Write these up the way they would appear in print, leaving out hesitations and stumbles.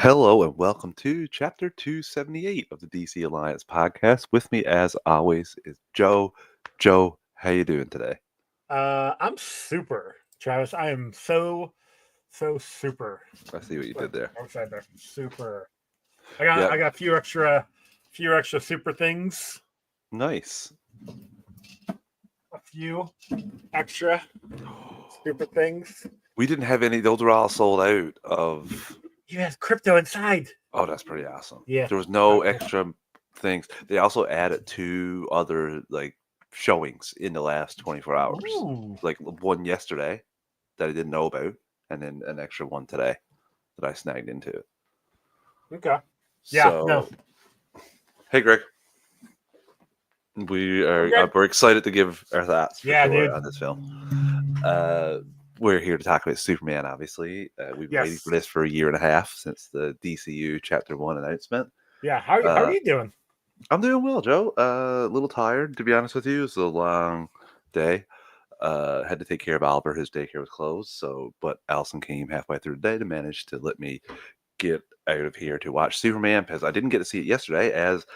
Hello and welcome to Chapter 278 of the DC Alliance podcast. With me, as always, is Joe. Joe, how you doing today? I'm super, Travis. I am so super. I see what you Wait, did there. outside there, super. I got Yeah, I got few extra super things. nice. A few extra super things. We didn't have any; those were all sold out of. You have crypto inside. Oh, that's pretty awesome. Yeah. There was no Cool. extra things. They also added two other showings in the last 24 hours. Ooh. Like one yesterday that I didn't know about, and then an extra one today that I snagged into. Okay. Yeah. No. So, hey, Greg. Okay. We're excited to give our thoughts for Yeah, sure dude. on this film. We're here to talk about Superman. Obviously, we've been waiting Yes. for this for a year and a half since the DCU Chapter 1 announcement. Yeah. How are Uh, you doing? I'm doing well, Joe. A little tired, to be honest with you. It's a long day. Had to take care of Oliver. His daycare was closed. But Allison came halfway through the day to manage to let me get out of here to watch Superman because I didn't get to see it yesterday, as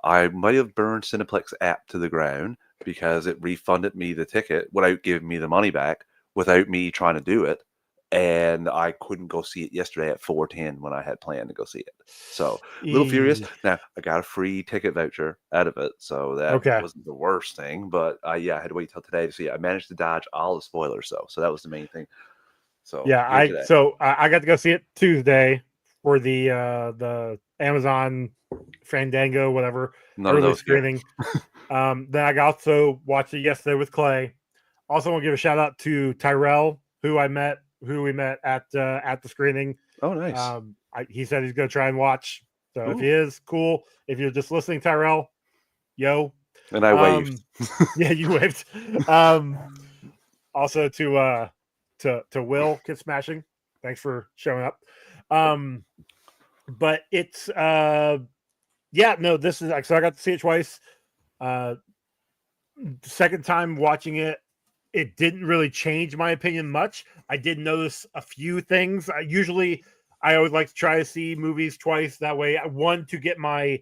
I might have burned Cineplex app to the ground because it refunded me the ticket without giving me the money back without me trying to do it. And I couldn't go see it yesterday at 4:10 when I had planned to go see it. So a little furious. Now I got a free ticket voucher out of it, so that Okay. wasn't the worst thing. But yeah, I had to wait till today to see it. I managed to dodge all the spoilers, so that was the main thing. So Yeah. here I today. so I got to go see it Tuesday for the Amazon Fandango, whatever, None of early those here. screening. Then I also watched it yesterday with Clay. Also, want to give a shout out to Tyrell, who we met at the screening. Oh, nice. He said he's going to try and watch. So if Ooh. he is, cool. If you're just listening, Tyrell, yo. And I waved. Yeah, you waved. Also to Will Kid Smashing. Thanks for showing up. But it's yeah, no, this is so I got to see it twice. Second time watching it, it didn't really change my opinion much. I did notice a few things. I always like to try to see movies twice. That way, one, to get my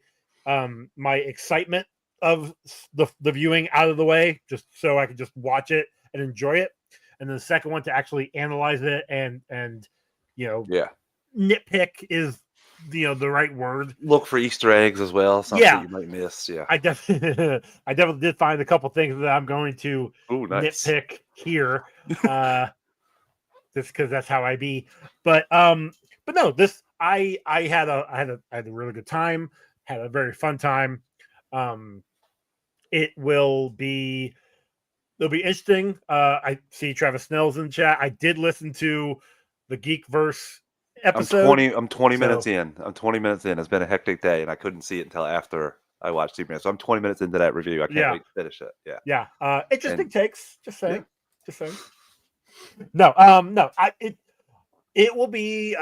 my excitement of the viewing out of the way, just so I could just watch it and enjoy it. And then the second one, to actually analyze it and Yeah. nitpick is the right word. Look for Easter eggs as well, something Yeah, you might miss. Yeah. I definitely I definitely did find a couple things that I'm going to Ooh, nice. nitpick here, just because that's how I be. But no, this I had a really good time, had a very fun time. It will be it'll be interesting. I see Travis Snell's in the chat. I did listen to the Geekverse episode. I'm 20 so minutes in. I'm 20 minutes in. It's been a hectic day, and I couldn't see it until after I watched Superman. So I'm 20 minutes into that review. I can't yeah, wait to finish it. Yeah. yeah. Interesting And takes. Just yeah, saying. Just saying. No, no. It will be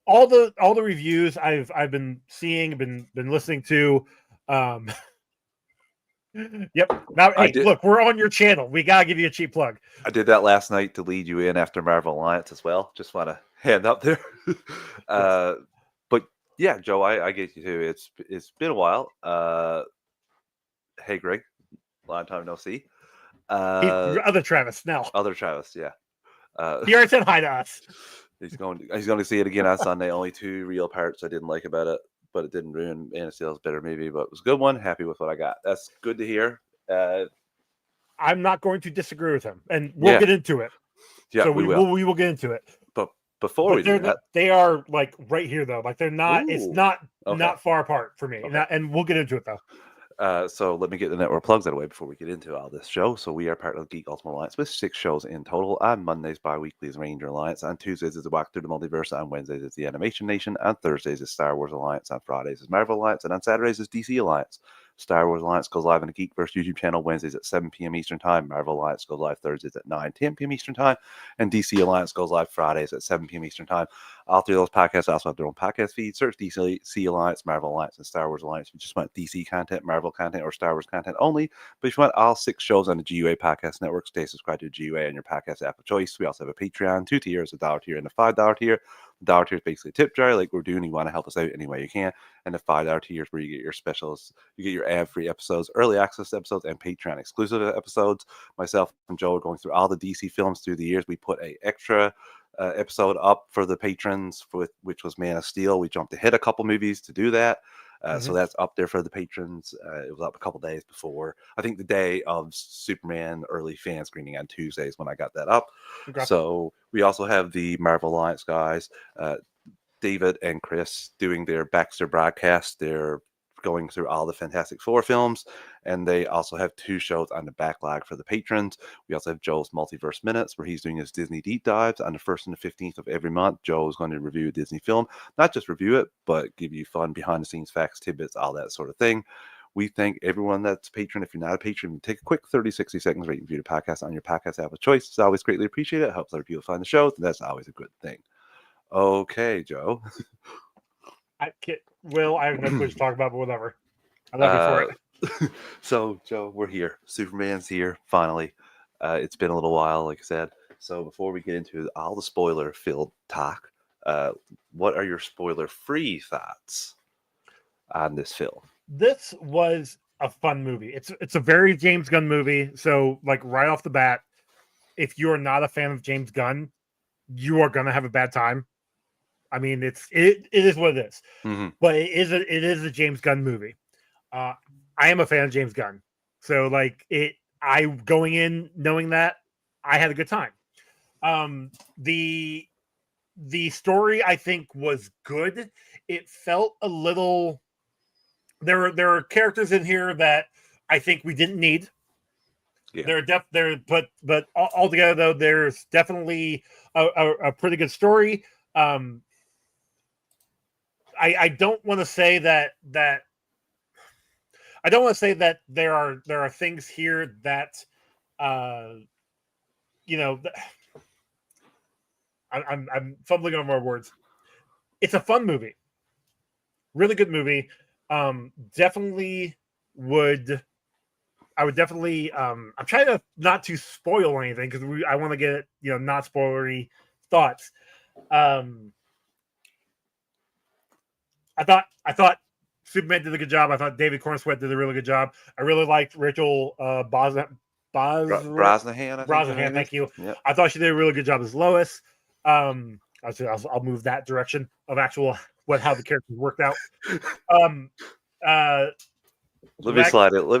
all the reviews I've been seeing, been listening to. Um, yep. Now, I hey, did. look, we're on your channel. We gotta give you a cheap plug. I did that last night to lead you in after Marvel Alliance as well. Just want to hand up there. Yes. But yeah, Joe, I get you too. It's been a while. Hey, Greg, long time no see. Other Travis Snell. Other Travis, yeah. He already said hi to us. He's going to see it again on Sunday. Only two real parts I didn't like about it, but it didn't ruin Man of Steel's better movie. But it was a good one. Happy with what I got. That's good to hear. I'm not going to disagree with him, and we'll get into it. Yeah, so we will. We will get into it. But before we do that, they are like right here though. Like they're not. It's not far apart for me. Okay. And we'll get into it though. So let me get the network plugs out of the way before we get into all this show. So we are part of the Geek Ultimate Alliance with 6 shows in total. On Mondays, bi-weekly is Ranger Alliance. On Tuesdays is the Walk Through the Multiverse. On Wednesdays is the Animation Nation. On Thursdays is Star Wars Alliance. On Fridays is Marvel Alliance. And on Saturdays is DC Alliance. Star Wars Alliance goes live on the Geekverse YouTube channel Wednesdays at 7 p.m. Eastern Time. Marvel Alliance goes live Thursdays at 10 p.m. Eastern Time. And DC Alliance goes live Fridays at 7 p.m. Eastern Time. All three of those podcasts also have their own podcast feed. Search DC Alliance, Marvel Alliance, and Star Wars Alliance. If you just want DC content, Marvel content, or Star Wars content only. But if you want all 6 shows on the GUA Podcast Network, stay subscribed to GUA on your podcast app of choice. We also have a Patreon, 2 tiers, a $1 tier and a $5 tier. The $1 tier is basically a tip jar, like we're doing. You want to help us out any way you can. And the $5 tier is where you get your specials, you get your ad-free episodes, early access episodes, and Patreon exclusive episodes. Myself and Joe are going through all the DC films through the years. We put a extra episode up for the patrons, which was Man of Steel. We jumped ahead a couple movies to do that. So that's up there for the patrons. It was up a couple days before, I think, the day of Superman early fan screening on Tuesdays when I got that up. Okay. So we also have the Marvel Alliance guys, David and Chris, doing their Baxter broadcast. They're going through all the Fantastic Four films, and they also have 2 shows on the backlog for the patrons. We also have Joe's Multiverse Minutes, where he's doing his Disney deep dives on the 1st and the 15th of every month. Joe is going to review a Disney film, not just review it, but give you fun behind-the-scenes facts, tidbits, all that sort of thing. We thank everyone that's a patron. If you're not a patron, take a quick 30, 60 seconds, rate and review the podcast on your podcast app of choice. It's always greatly appreciated. It helps other people find the shows, and that's always a good thing. Okay, Joe. I have no clue what to talk about, but whatever. I'm happy for it. So, Joe, we're here. Superman's here, finally. It's been a little while, like I said. So before we get into all the spoiler-filled talk, what are your spoiler-free thoughts on this film? This was a fun movie. It's a very James Gunn movie. So, like, right off the bat, if you're not a fan of James Gunn, you are gonna have a bad time. I mean, it is what it is. Mm-hmm. But it is a James Gunn movie. I am a fan of James Gunn, so like I going in knowing that I had a good time. The story I think was good. It felt a little. There are characters in here that I think we didn't need. Yeah. But altogether though, there's definitely a pretty good story. I don't want to say that I don't want to say that there are things here that I'm fumbling over my words. It's a fun movie, really good movie. I would definitely I'm trying to not to spoil anything because I want to get not spoilery thoughts. I thought Superman did a good job. I thought David Cornsweet did a really good job. I really liked Rachel Brosnahan. Thank you. Yep. I thought she did a really good job as Lois. I'll move that direction of how the characters worked out. Let me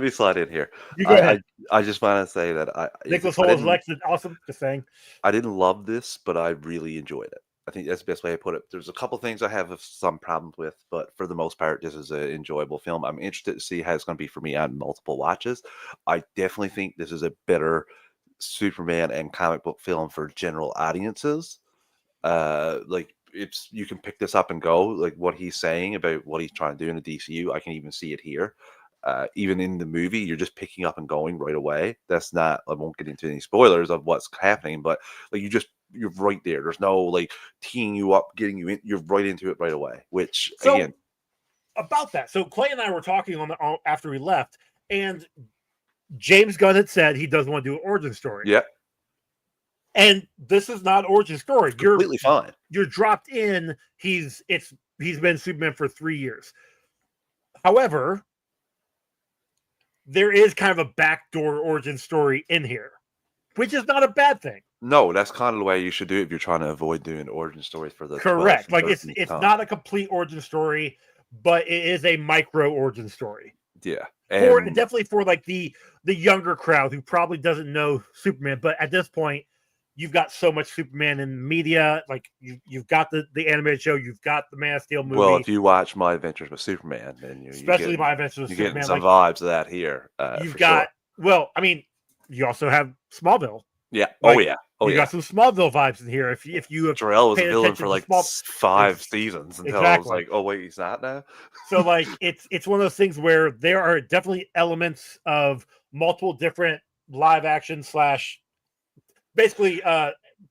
slide in here. You go ahead. I just want to say that Nicholas Hoult is Lex, awesome. Just saying. I didn't love this, but I really enjoyed it. I think that's the best way to put it. There's a couple things I have some problems with, but for the most part, this is an enjoyable film. I'm interested to see how it's going to be for me on multiple watches. I definitely think this is a better Superman and comic book film for general audiences. Like you can pick this up and go. Like what he's saying about what he's trying to do in the DCU, I can even see it here. Even in the movie, you're just picking up and going right away. That's not. I won't get into any spoilers of what's happening, but like you're right there. There's no like teeing you up, getting you in. You're right into it right away. Which again, about that. So Clay and I were talking after we left, and James Gunn had said he doesn't want to do an origin story. Yeah. And this is not origin story. It's completely fine. You're dropped in. He's been Superman for 3 years. However, there is kind of a backdoor origin story in here, which is not a bad thing. No, that's kind of the way you should do it if you're trying to avoid doing origin stories for the correct. Like it's not a complete origin story, but it is a micro origin story. Yeah, definitely for like the younger crowd who probably doesn't know Superman. But at this point, you've got so much Superman in media. Like you've got the animated show, you've got the Man of Steel movie. Well, if you watch My Adventures with Superman, then especially My Adventures with Superman, you're getting some vibes of that here. You've got well, I mean, you also have Smallville. Yeah. You got some Smallville vibes in here. If you have Jor-El was a villain for like 5 seasons until I was like, oh wait, he's not now. So like it's one of those things where there are definitely elements of multiple different live action / basically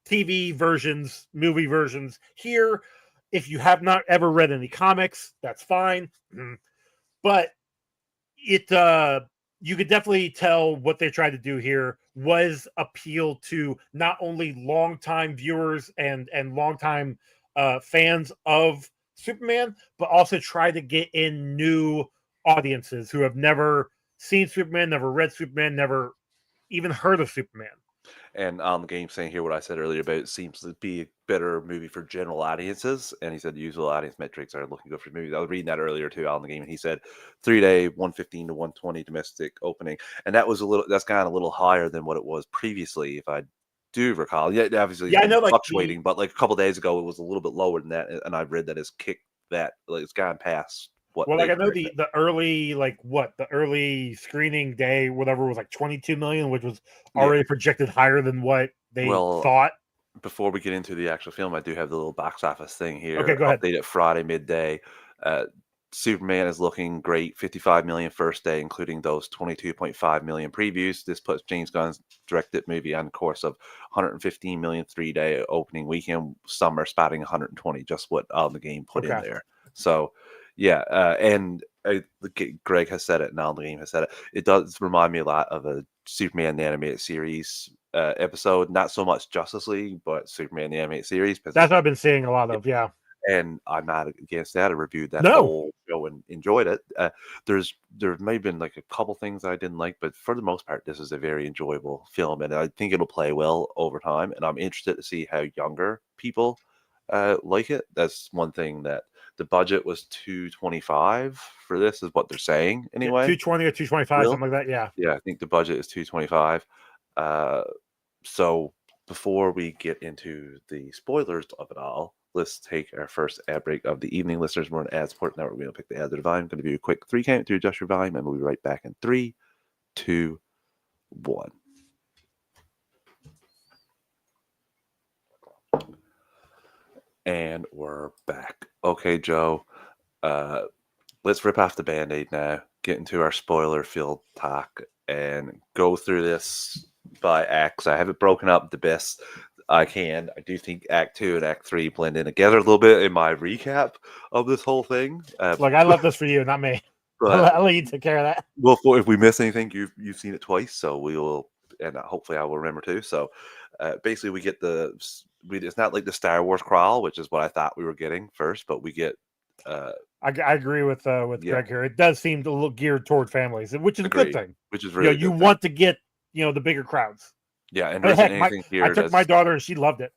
TV versions, movie versions here. if you have not ever read any comics, that's fine. But it you could definitely tell what they tried to do here was appeal to not only longtime viewers and longtime fans of Superman, but also try to get in new audiences who have never seen Superman, never read Superman, never even heard of Superman. And on the game saying here what I said earlier about it seems to be a better movie for general audiences. And he said usual audience metrics are looking good for movies. I was reading that earlier too on the game, and he said 3-day 115 to 120 domestic opening, and that's kind of a little higher than what it was previously, if I do recall. Yeah, obviously it's Yeah, I been know, like fluctuating, but like a couple days ago it was a little bit lower than that, and I've read that it's kicked that, like it's gone past what well, they like I know predicted. the early screening day, whatever, was like 22 million, which was Yeah. already projected higher than what they Well, thought. before we get into the actual film, I do have the little box office thing Okay, here. go ahead. Update at Friday midday. Uh, Superman is looking great. 55 million first day, including those 22.5 million previews. This puts James Gunn's directed movie on course of 115 million 3-day opening weekend. Some are spotting 120, just what on the game put in Okay. there. So, yeah, and Greg has said it, and on the game has said it. It does remind me a lot of a Superman the animated series episode. Not so much Justice League, but Superman the animated series. That's what I've been seeing a lot of. Yeah. And I'm not against that. I reviewed that No. whole show and enjoyed it. There may have been like a couple things I didn't like, but for the most part, this is a very enjoyable film, and I think it'll play well over time. And I'm interested to see how younger people like it. That's one thing that the budget was 225 for this, is what they're saying Yeah, anyway. 220 or 225, Real? something like that. Yeah. Yeah, I think the budget is 225. Uh, so before we get into the spoilers of it all, let's take our first ad break of the evening. Listeners, we're an ad support network. We're going to pick the ads at a volume. I'm going to do a quick 3 count to adjust your volume, and we'll be right back in 3, 2, 1. And we're back. Okay, Joe. Let's rip off the Band-Aid now, get into our spoiler-filled talk, and go through this by acts. I have it broken up the best I can. I do think Act 2 and Act 3 blend in together a little bit in my recap of this whole thing. Look, I left this for you, not me. But I'll let you take care of that. well, if we miss anything, you've seen it twice, so we will, and hopefully I will remember too. So basically, we get it's not like the Star Wars crawl, which is what I thought we were getting first, but we get I agree with yeah, Greg here. It does seem a little geared toward families, which is a good agreed, thing. which is You know, really you good thing. want to get the bigger crowds. Yeah, and I there mean, isn't heck, anything I here took my that's, daughter and she loved it.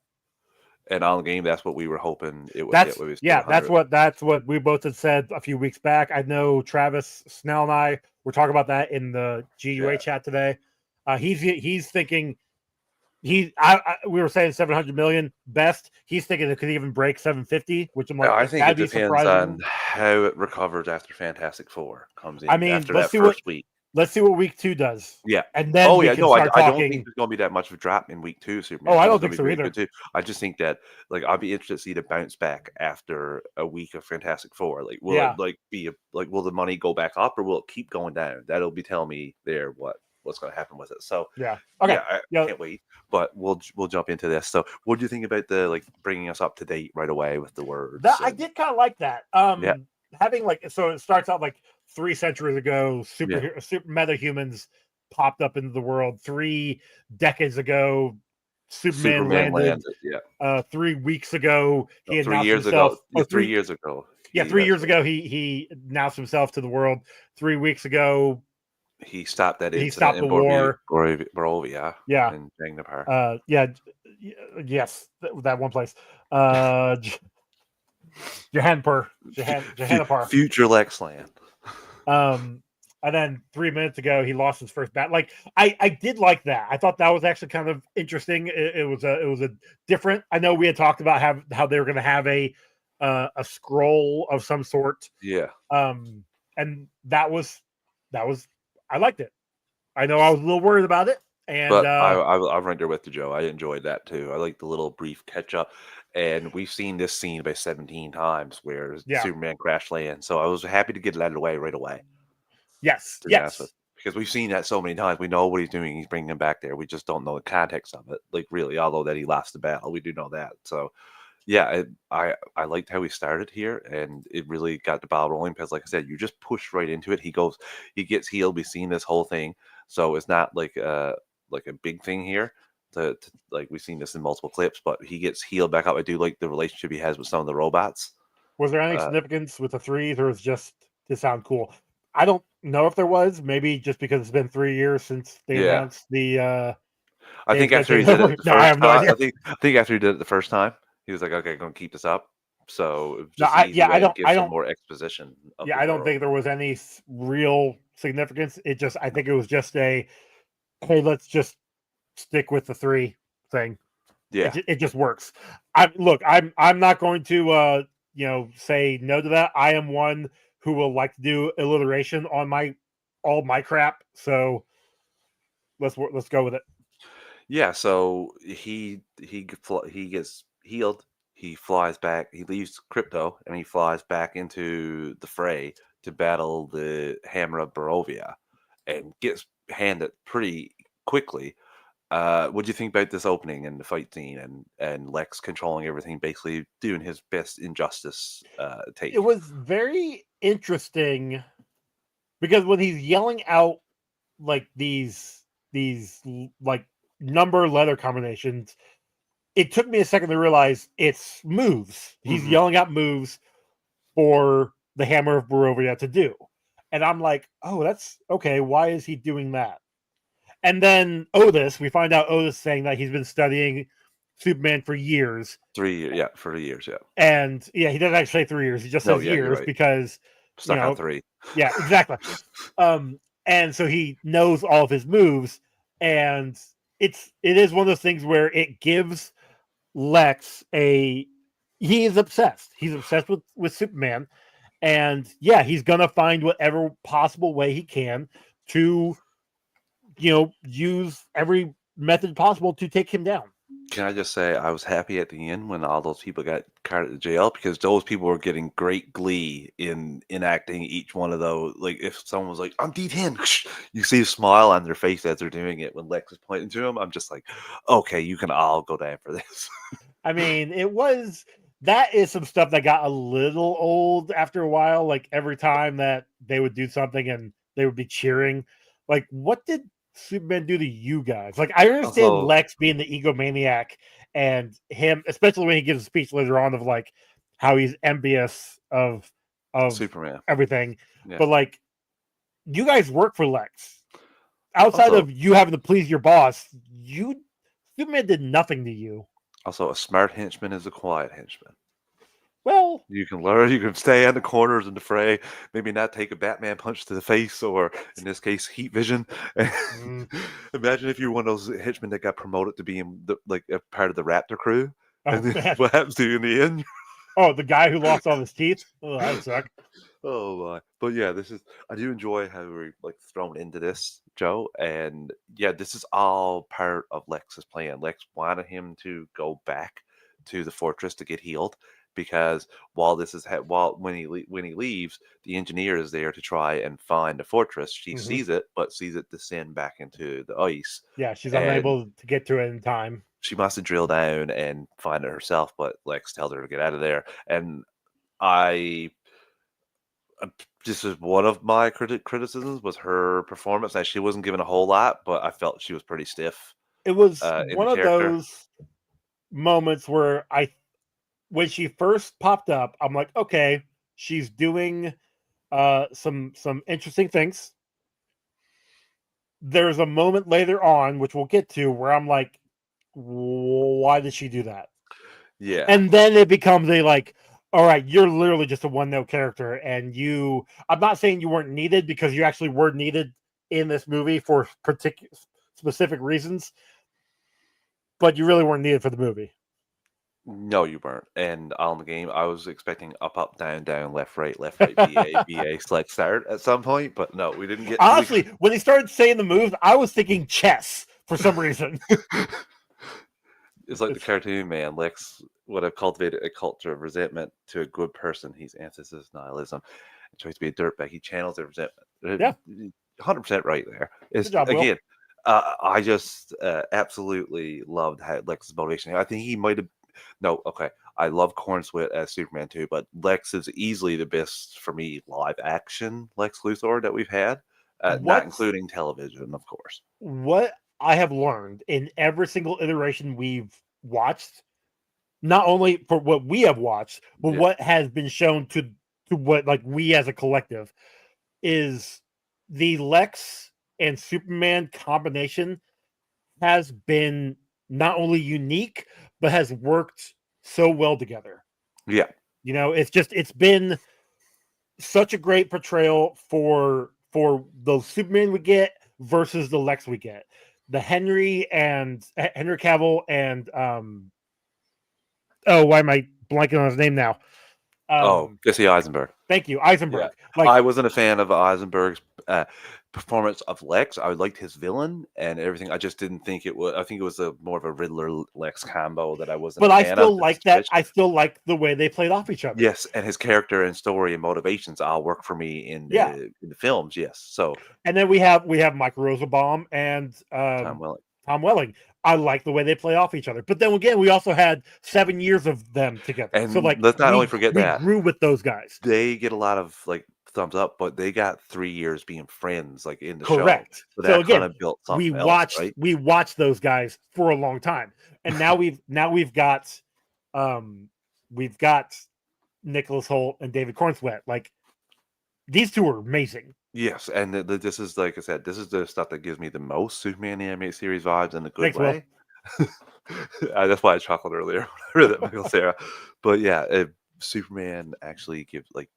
and on the game, that's what we were hoping it would hit. When we was That's 100. what we both had said a few weeks back. I know Travis Snell and I were talking about that in the GUA Yeah. chat today. He's thinking we were saying 700 million best. He's thinking it could even break 750, which I'm like, I think that'd it be depends surprising. on how it recovers after Fantastic Four comes in. I mean, After that first week. let's see what week 2 does. Yeah. And then Oh we yeah. can No, start I don't think talking. there's going to be that much of a drop in week 2. Superman. Oh, I think don't it's think gonna so be really either. good too. I just think that, like, I'd be interested to see the bounce back after a week of Fantastic Four. Like, will Yeah. it like be will the money go back up, or will it keep going down? That'll be telling me there what's going to happen with it. So Yeah. Okay. yeah, I Yeah. can't wait. But we'll jump into this. So, what do you think about the, like, bringing us up to date right away with the words? I did kind of like that. Yeah. Having, like, so it starts out like 3 centuries ago, super meta humans popped up into the world. 3 decades ago, Superman landed. Yeah. 3 weeks ago, he No, 3 announced years himself. ago. Yeah, 3 years ago. Yeah, 3 years ago, he announced himself to the world. 3 weeks ago, he stopped that he incident stopped in the war. Borovia. Yeah. In Jangapar. Yeah. Yes, that one place. Johannapur. Future Lex Land. And then 3 minutes ago, he lost his first bat. Like, I did like that. I thought that was actually kind of interesting. It was a different. I know we had talked about how they were going to have a scroll of some sort. Yeah. And that was I liked it. I know I was a little worried about it. And but I'm right there with you, Joe. I enjoyed that too. I like the little brief catch up, and we've seen this scene about 17 times where Superman crash lands. So I was happy to get it out of the way right away. Yes, because we've seen that so many times. We know what he's doing. He's bringing him back there. We just don't know the context of it. Like, really, although that he lost the battle, we do know that. So Yeah, I liked how he started here, and it really got the ball rolling because, like I said, you just push right into it. He gets healed. We've seen this whole thing, so it's not like a big thing here. Like we've seen this in multiple clips, but he gets healed back up. I do like the relationship he has with some of the robots. Was there any Uh, significance with the threes, or was it just to sound cool? I don't know if there was. Maybe just because it's been 3 years since they yeah, announced the I think Dave's gonna after take he it did it over. the No, I first have no time, idea. I think after he did it the first time, he was like, okay, gonna keep this up. So it was No, just an easy I way to don't, give some more exposition of yeah, the I don't world. think there was any real significance. It just, I think it was just a, hey, let's just stick with the three thing. Yeah. It just works. I'm not going to say no to that. I am one who will like to do alliteration on my all my crap. So let's go with it. Yeah, so he gets healed. He flies back. He leaves Crypto and he flies back into the fray to battle the Hammer of Barovia, and gets handed pretty quickly. What do you think about this opening and the fight scene and Lex controlling everything, basically doing his best injustice It take? was very interesting because when he's yelling out like these like number letter combinations, it took me a second to realize it's moves. He's Hmm. yelling out moves for the Hammer of Barovia to do. And I'm like, oh, that's okay. Why is he doing that? And then Otis, we find out Otis saying that he's been studying Superman for years. 3 years, yeah, for the years, yeah. And yeah, he doesn't actually say 3 years. He just No, says yeah, you're years right. because, you Stuck on know, three. yeah, exactly. And so he knows all of his moves. And it is one of those things where it gives Lex a he is obsessed. He's obsessed with Superman, and yeah, he's gonna find whatever possible way he can to use every method possible to take him down. Can I just say I was happy at the end when all those people got carted to jail because those people were getting great glee in enacting each one of those. Like if someone was like, "I'm D10," you see a smile on their face as they're doing it when Lex is pointing to them. I'm just like, okay, you can all go down for this. I mean, it was that is some stuff that got a little old after a while. Like every time that they would do something and they would be cheering, like what did Superman do to you guys? Like I understand Also, Lex being the egomaniac and him, especially when he gives a speech later on of like how he's envious of Superman. everything, Yeah. but like you guys work for Lex. Outside Also, of you having to please your boss, you Superman did nothing to you. a smart henchman is a quiet henchman. Well, You can learn. You can stay in the corners in the fray. Maybe not take a Batman punch to the face, or in this case, heat vision. mm, Imagine if you're one of those henchmen that got promoted to being like a part of the Raptor crew, and oh then man. what happens to you in the end? Oh, the guy who lost all his teeth. Oh, that would suck. Oh my! But yeah, this is. I do enjoy how we're like thrown into this, Joe, and yeah, this is all part of Lex's plan. Lex wanted him to go back to the fortress to get healed because while when he leaves, the engineer is there to try and find the fortress. She Hmm. sees it, but sees it descend back into the ice, Yeah, she's and unable to get to it in time. she must have drilled down and find it herself. But Lex tells her to get out of there, and I uh, this is one of my criticisms was her performance. Now, she wasn't given a whole lot, but I felt she was pretty stiff It was in the one of character. those moments where when she first popped up, I'm like, okay, she's doing some interesting things. There's a moment later on, which we'll get to, where I'm like, why did she do that? Yeah. And then it becomes a like, all right, you're literally just a one note character, and I'm not saying you weren't needed because you actually were needed in this movie for particular specific reasons, but you really weren't needed for the movie. No, you weren't. And on the game, I was expecting up, up, down, down, left, right, BA, select, start at some point, but no, we didn't get. Honestly, when they started saying the moves, I was thinking chess for some reason. It's like the It's, cartoon man. Lex would have cultivated a culture of resentment to a good person. He's antithesis nihilism and tries to be a dirtbag. He channels their resentment. yeah, 100% right there. good It's job, Will. again, I just absolutely loved how Lex's motivation. I think he might have. No, okay. I love Corn Sweat as Superman too, but Lex is easily the best for me live action Lex Luthor that we've had, not What including television, of course. what I have learned in every single iteration we've watched, not only for what we have watched, but Yeah, what has been shown to what like we as a collective, is the Lex and Superman combination has been not only unique but has worked so well together. yeah, It's been such a great portrayal for the Superman we get versus the Lex we get. The Henry Cavill and oh, why am I blanking on his name now? Oh, Um, Jesse Eisenberg. Thank you, Yeah. Eisenberg. Like, I wasn't a fan of Eisenberg's performance of Lex. I liked his villain and everything. I just didn't think it was. I think it was a more of a Riddler Lex combo that I wasn't a but I fan of. still That like that. switched. I still like the way they played off each other. Yes, and his character and story and motivations all work for me Yeah, in the films. Yes, so and then we have Michael Rosenbaum and Tom Welling. Tom Welling. I like the way they play off each other. But then again, we also had 7 years of them together. So And like let's not only we forget we that grew with those guys. they get a lot of like thumbs up, but they got 3 years being friends, like in the show. Correct. So So that kind again, of built we something else, watched right? we watched those guys for a long time. And now we've got um we've got Nicholas Holt and David Cornsweet. Like, these two are amazing. Yes, and this is like I said, this is the stuff that gives me the most Superman animated series vibes in a good Thanks, Will. way. That's why I chuckled earlier when I read that Michael Cera. But yeah, Superman actually gives like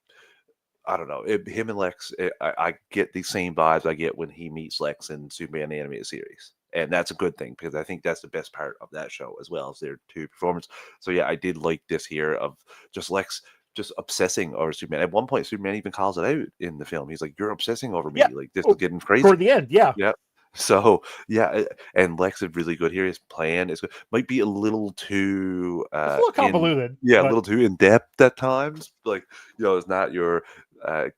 I don't know him and Lex. I get the same vibes I get when he meets Lex in Superman the animated series, and that's a good thing because I think that's the best part of that show as well as their two performance. So yeah, I did like this here of just Lex just obsessing over Superman. At one point, Superman even calls it out in the film. He's like, "You're obsessing over Yeah. me. Like this is Oh, getting toward crazy." the end, yeah. Yeah. So yeah, and Lex is really good here. His plan is good. Might be a little too It's a little in convoluted, yeah, a but little too in depth at times. Like it's not your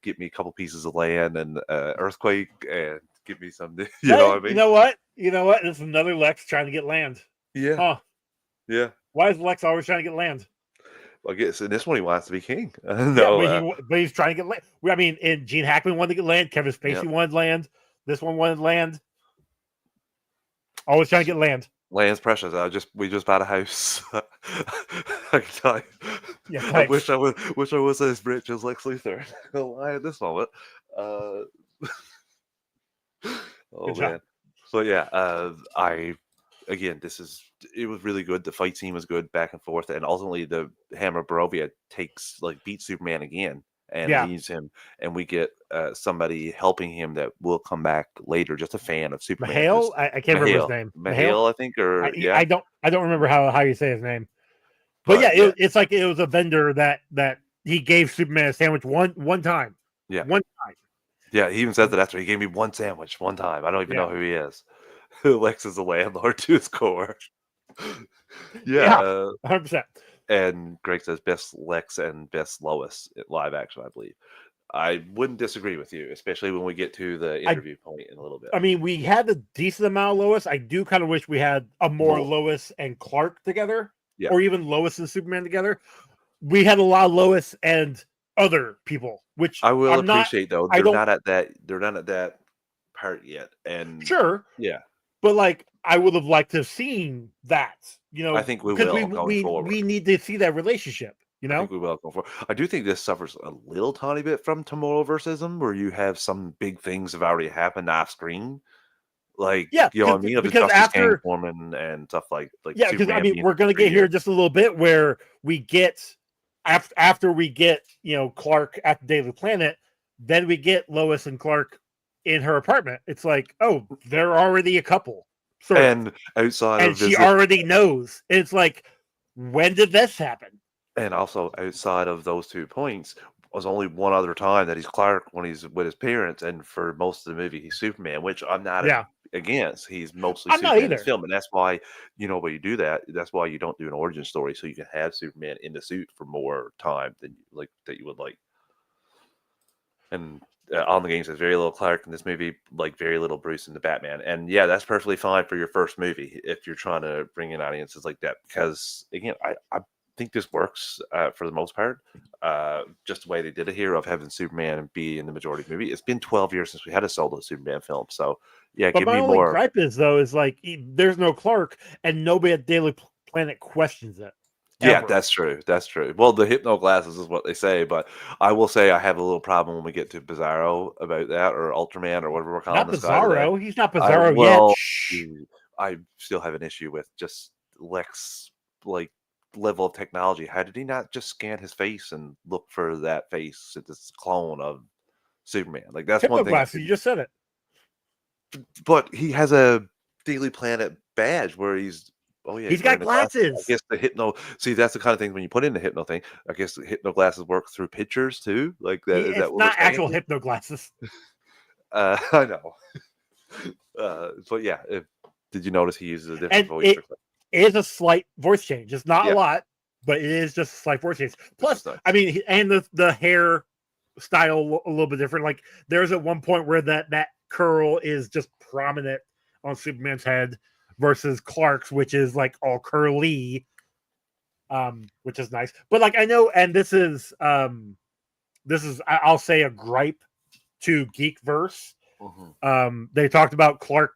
get me a couple pieces of land and earthquake and give me some. You know hey, what I you mean? know what? You know what? This is another Lex trying to get land. Yeah, Huh. yeah. Why is Lex always trying to get land? I guess in this one he wants to be king. Yeah, No, but he's trying to get land. I mean, and Gene Hackman wanted to get land. Kevin yeah. Spacey wanted land. This one wanted land. Always trying to get land. Land's precious. We just bought a house. I can tell you. Yeah, I thanks. wish I was as rich as Lex Luthor. Gonna lie at this moment. Uh, oh Good job. man. So yeah, I again it was really good. The fight scene was good back and forth, and ultimately the Hammer Barovia beats Superman again and Yeah, leaves him, and we get somebody helping him that will come back later. Just a fan of Superman, Mahale. just I can't remember his Mahale, name. Mahale. Mahale, I think, or I, yeah, I don't I don't remember how you say his name. But but yeah, yeah, it's like it was a vendor that he gave Superman a sandwich one time. yeah, One time. yeah. He even says that after he gave me one sandwich one time. I don't even know Yeah. who he is. Lex is a landlord to his core. Yeah, Yeah. 100%. and Greg says best Lex and best Lois live action, I believe. I wouldn't disagree with you, especially when we get to the I interview point in a little bit. I mean, we had a decent amount of Lois. I do kind of wish we had a more More, Lois and Clark together, yeah. or even Lois and Superman together. We had a lot of Lois and other people, which I will I'm not. appreciate though. I don't They're not at that part yet, and sure, yeah, but like I would have liked to have seen that, I think we because we will going we forward. we need to see that relationship. I think we will going forward. I do think this suffers a little tiny bit from Tomorrowverseism, where you have some big things have already happened off screen. Like, Yeah, you know what I mean? Of the because Justice Gang after forming and stuff like yeah, because I Superman mean being we're gonna get 3 here years. in just a little bit where we get after we get Clark at the Daily Planet, then we get Lois and Clark in her apartment. It's like, oh, they're already a couple, sort of, And outside and of she visit already knows. And it's like, when did this happen? and also outside of those 2 points was only one other time that he's Clark when he's with his parents, and for most of the movie he's Superman, which I'm not Yeah, against. He's mostly I'm not Superman in this either. film, and that's why when you do that, that's why you don't do an origin story, so you can have Superman in the suit for more time than that you would like. And on the game says very little Clark in this movie, like very little Bruce in the Batman. And yeah, that's perfectly fine for your first movie if you're trying to bring in audiences like that. Because again, I think this works for the most part. Just the way they did it here of having Superman be in the majority of the movie. It's been 12 years since we had a solo Superman film, so yeah, But give my me only more. gripe is though is like there's no Clark, and nobody at Daily Planet questions it. Yeah, Ever. that's true. That's true. Well, the hypno glasses is what they say, but I will say I have a little problem when we get to Bizarro about that, or Ultraman, or whatever we're calling Not this guy today. Bizarro. He's not I Bizarro yet. well, Shh. I still have an issue with just Lex like level of technology. How did he not just scan his face and look for that face? It's a clone of Superman. Like that's one Hypno thing. glasses. You just said it. But he has a Daily Planet badge where he's oh yeah, He's he's got wearing the glasses. I glasses. guess the hypno see that's the kind of thing when you put in the hypno thing. I guess the hypno glasses work through pictures too. Like that is It's that what we're not saying? actual hypno glasses. I know. But yeah, did you notice he uses a different And voice it for stuff? is a slight voice change. It's not a Yeah, lot, but it is just a slight voice change. which Plus, is nice. I mean, and the hair style a little bit different. Like there's at one point where that curl is just prominent on Superman's head versus Clark's, which is like all curly, which is nice. But like I know, and this is I'll say a gripe to Geekverse. They talked about Clark.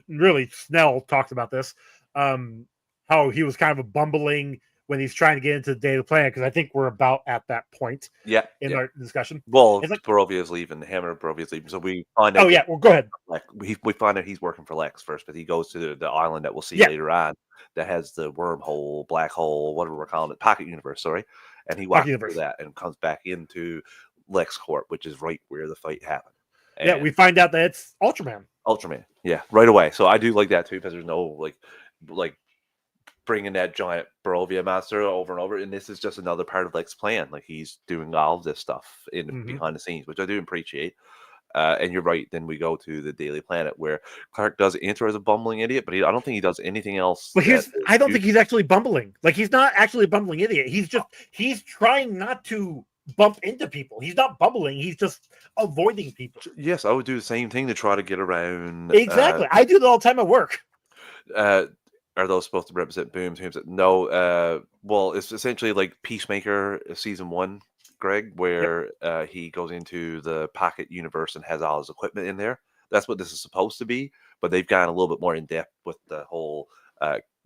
Really, Snell talked about this. How he was kind of a bumbling when he's trying to get into the Daily Planet, because I think we're about at that point Yeah, in our discussion. Well, It's like, Barovia's leaving, Hammer Barovia's leaving, so we find out. oh yeah, well go ahead. Like we find out he's working for Lex first, but he goes to the island that we'll see Yeah, later on that has the wormhole, black hole, whatever we're calling it, pocket universe. Sorry, and he Pocket walks through Universe. that and comes back into LexCorp, which is right where the fight happened. Yeah, And we find out that it's Ultraman. Ultraman, yeah, right away. So I do like that too because there's no like bringing that giant Barovia monster over and over, and this is just another part of Lex's plan. Like he's doing all of this stuff in behind the scenes, which I do appreciate. And you're right. Then we go to the Daily Planet where Clark does enter as a bumbling idiot, but I don't think he does anything else. But I don't think he's actually bumbling. Like he's not actually a bumbling idiot. He's trying not to bump into people. He's not bumbling. He's just avoiding people. Yes, I would do the same thing to try to get around. Exactly. I do that all the time at work. Are those supposed to represent Boom? No. Well, it's essentially like Peacemaker season 1. Greg, where he goes into the pocket universe and has all his equipment in there. That's what this is supposed to be, but they've gone a little bit more in depth with the whole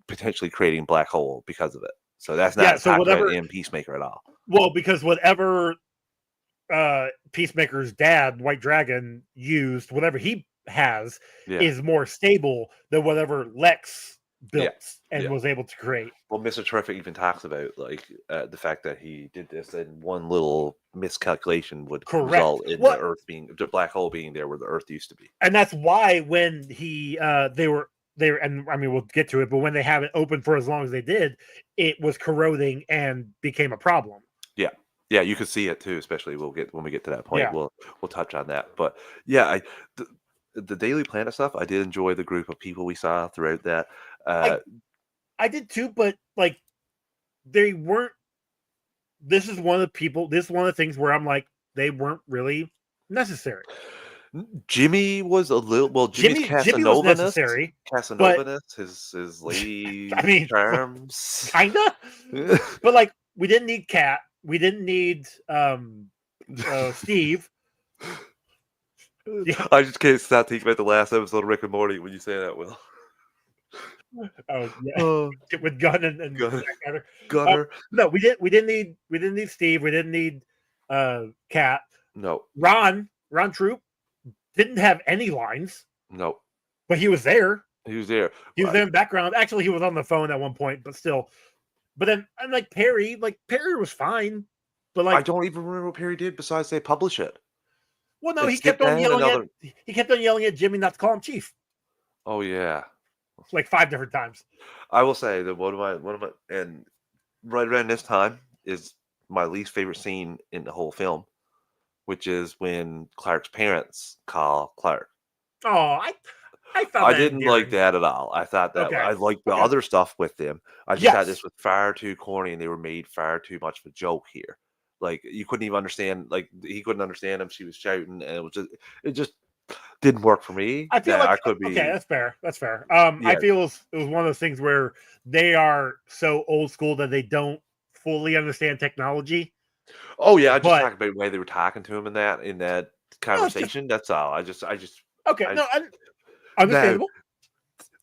potentially creating black hole because of it. So that's not talked about in Peacemaker at all. Well, because whatever Peacemaker's dad, White Dragon, used, whatever he has, is more stable than whatever Lex built and was able to create. Well, Mr. Terrific even talks about the fact that he did this and one little miscalculation would result in the Earth being the black hole being there where the Earth used to be. And that's why when they were and I mean we'll get to it, but when they have it open for as long as they did, it was corroding and became a problem. Yeah, you could see it too, especially when we get to that point. Yeah. We'll touch on that. But yeah, the Daily Planet stuff, I did enjoy the group of people we saw throughout that. I did too, but like they weren't. This is one of the things where I'm like, they weren't really necessary. Jimmy was a little Jimmy's Jimmy was necessary. Casanova-ness, his lady charms. Kinda. But like we didn't need Cat. We didn't need Steve. Yeah. I just can't stop thinking about the last episode of Rick and Morty when you say that, Will. Oh yeah, with Gunn and Gunner. No, we didn't need Steve. We didn't need Cat. No. Ron Troop didn't have any lines. No. But he was there. He was there. He was there in the background. Actually, he was on the phone at one point, but still. But then I'm like Perry was fine. But like I don't even remember what Perry did besides they publish it. Well, no, he kept on yelling at Jimmy not to call him Chief. Oh yeah. Like 5 different times. I will say that one of my and right around this time is my least favorite scene in the whole film, which is when Clark's parents call Clark. Oh, I didn't like that at all. I thought that I liked the other stuff with them. I just thought this was far too corny and they were made far too much of a joke here. Like you couldn't even understand. Like he couldn't understand him. She was shouting, and it just didn't work for me. I feel I could be okay. That's fair. That's fair. I feel it was one of those things where they are so old school that they don't fully understand technology. Oh yeah, I just But talked about the way they were talking to him in that no, it's just conversation. That's all. okay. I No, now understandable.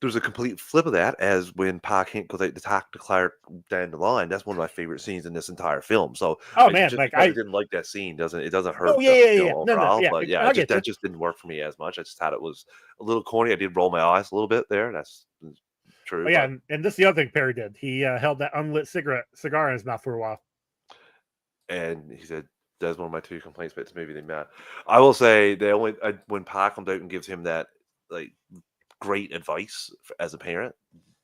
there's a complete flip of that as when Pa Kent goes out to talk to Clark down the line. That's one of my favorite scenes in this entire film. So Oh I man, just like because I didn't like that scene doesn't oh hurt yeah, the yeah, yeah, film yeah. No, overall. yeah, But yeah, I get you. that just didn't work for me as much. I just thought it was a little corny. I did roll my eyes a little bit there. That's Oh true, yeah, but and this is the other thing Perry did. He held that unlit cigar in his mouth for a while. and he said that's one of my two complaints about this movie. They met. I will say they only when Pa comes out and gives him that like great advice as a parent.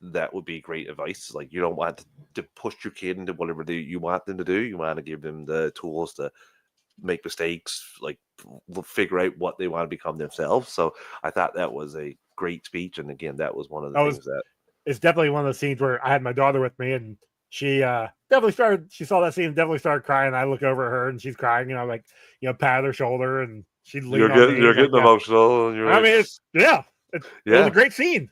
That would be great advice. Like you don't want to push your kid into whatever you want them to do. You want to give them the tools to make mistakes, like figure out what they want to become themselves. So I thought that was a great speech, and again, that was one of the I was things that It's definitely one of those scenes where I had my daughter with me, and she definitely started. She saw that scene, and definitely started crying. I look over at her, and she's crying. Like pat her shoulder, and she'd lean on me. you're Like, getting emotional, and you're I like, mean, it was a yeah. great scene.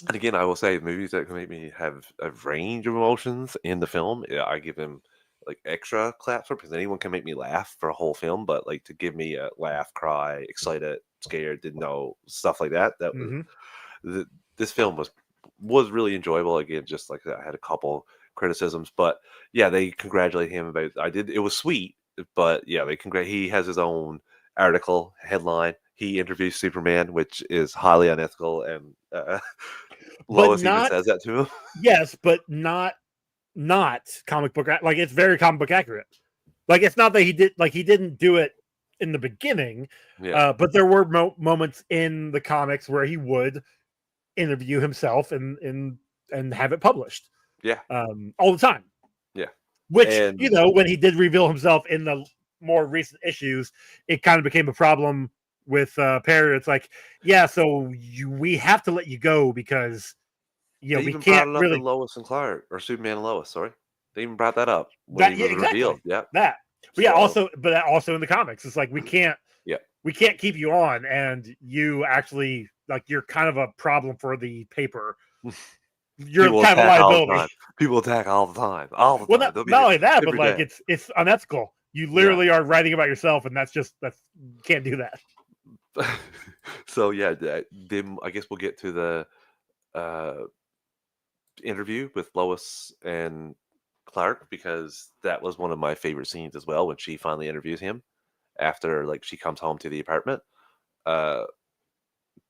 And again, I will say movies that can make me have a range of emotions in the film, yeah, I give them like extra claps for because anyone can make me laugh for a whole film, but like to give me a laugh, cry, excited, scared, didn't know stuff like that. That was Mm-hmm. this film was really enjoyable. Again, just like I had a couple criticisms, but yeah, they congratulate him about. I did. It was sweet, but yeah, they congrat. He has his own article headline. He interviews Superman, which is highly unethical, and But Lois even not says that to him. yes, but not comic book. Like it's very comic book accurate. Like it's not that he didn't do it in the beginning, Yeah, but there were moments in the comics where he would interview himself and have it published yeah, all the time. yeah, Which and when he did reveal himself in the more recent issues, it kind of became a problem with Perry. It's like, yeah, so we have to let you go because they we even brought can't it up in really Lois and Clark or Superman and Lois. Sorry, they even brought that up when he that. Yeah, was exactly revealed. Yeah, that. But yeah, so also in the comics, it's like yeah, we can't keep you on, and you actually like you're kind of a problem for the paper. You're people kind of a attack all the liability. time. People attack all the Well, time. They'll be not only that, but every like day. it's unethical. You Yeah. literally are writing about yourself, and that's you can't do that. So yeah, then I guess we'll get to the uh, interview with Lois and Clark because that was one of my favorite scenes as well when she finally interviews him after like she comes home to the apartment. Uh,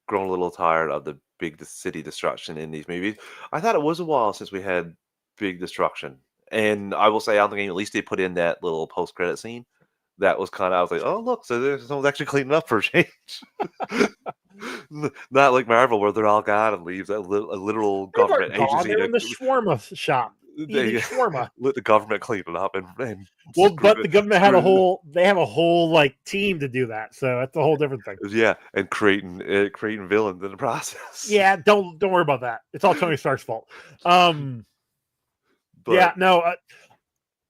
Grown a little tired of the big city destruction in these movies. I thought it was a while since we had big destruction, and I will say on the game at least they put in that little post credit scene. That was kind of I was like, oh look, so there's someone's actually cleaning up for a change. Not like Marvel where they're all gone and leaves a literal They weren't government gone. agency They were to in the shawarma shop eating they shawarma. let the government clean it up and Well, but the government had screw they have a whole like team to do that, so that's a whole different thing. yeah, and creating villains in the process. Yeah, don't worry about that. It's all Tony Stark's fault. Yeah, But no,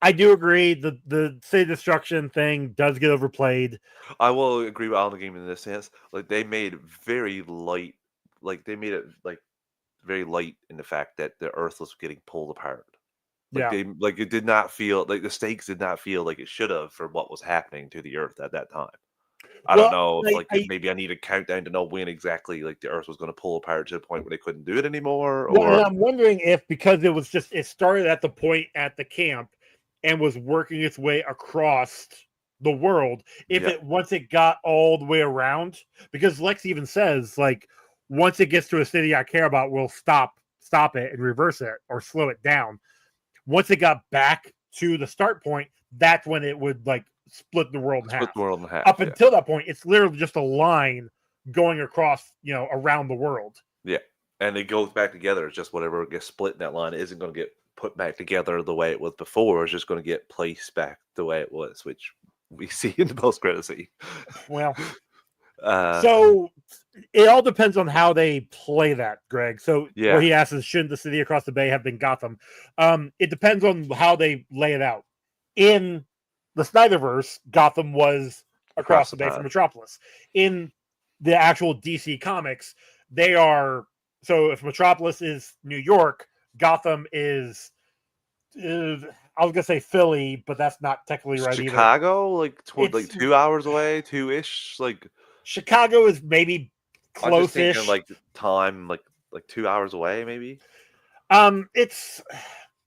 I do agree. The city destruction thing does get overplayed. I will agree with Alan the Game in this sense. Like they made they made it like very light in the fact that the Earth was getting pulled apart. Yeah. It did not feel like the stakes did not feel like it should have for what was happening to the Earth at that time. I don't Well, know if if I maybe I need a countdown to know when exactly like the Earth was going to pull apart to the point where they couldn't do it anymore, well, and or I'm wondering if because it started at the point at the camp and was working its way across the world, if yeah, it once it got all the way around, because Lex even says like once it gets to a city I care about, we'll stop it and reverse it or slow it down. Once it got back to the start point, that's when it would like split the world in split half. the world in Up half. Yeah, until that point, it's literally just a line going across, around the world. yeah, and it goes back together. It's just whatever gets split in that line isn't going to get put back together the way it was before. It's just going to get placed back the way it was, which we see in the post credit scene. Well, Uh, so it all depends on how they play that, Greg. So what yeah, he asks is, shouldn't the city across the bay have been Gotham? It depends on how they lay it out. In the Snyderverse, Gotham was across across the the bay from pond. Metropolis. In the actual DC comics, they are so if Metropolis is New York, Gotham is I was gonna say Philly, but that's not technically right either. Chicago, like toward like It's 2 hours away, 2-ish. Like Chicago is maybe I'm just thinking close-ish. like time, like 2 hours away, maybe. It's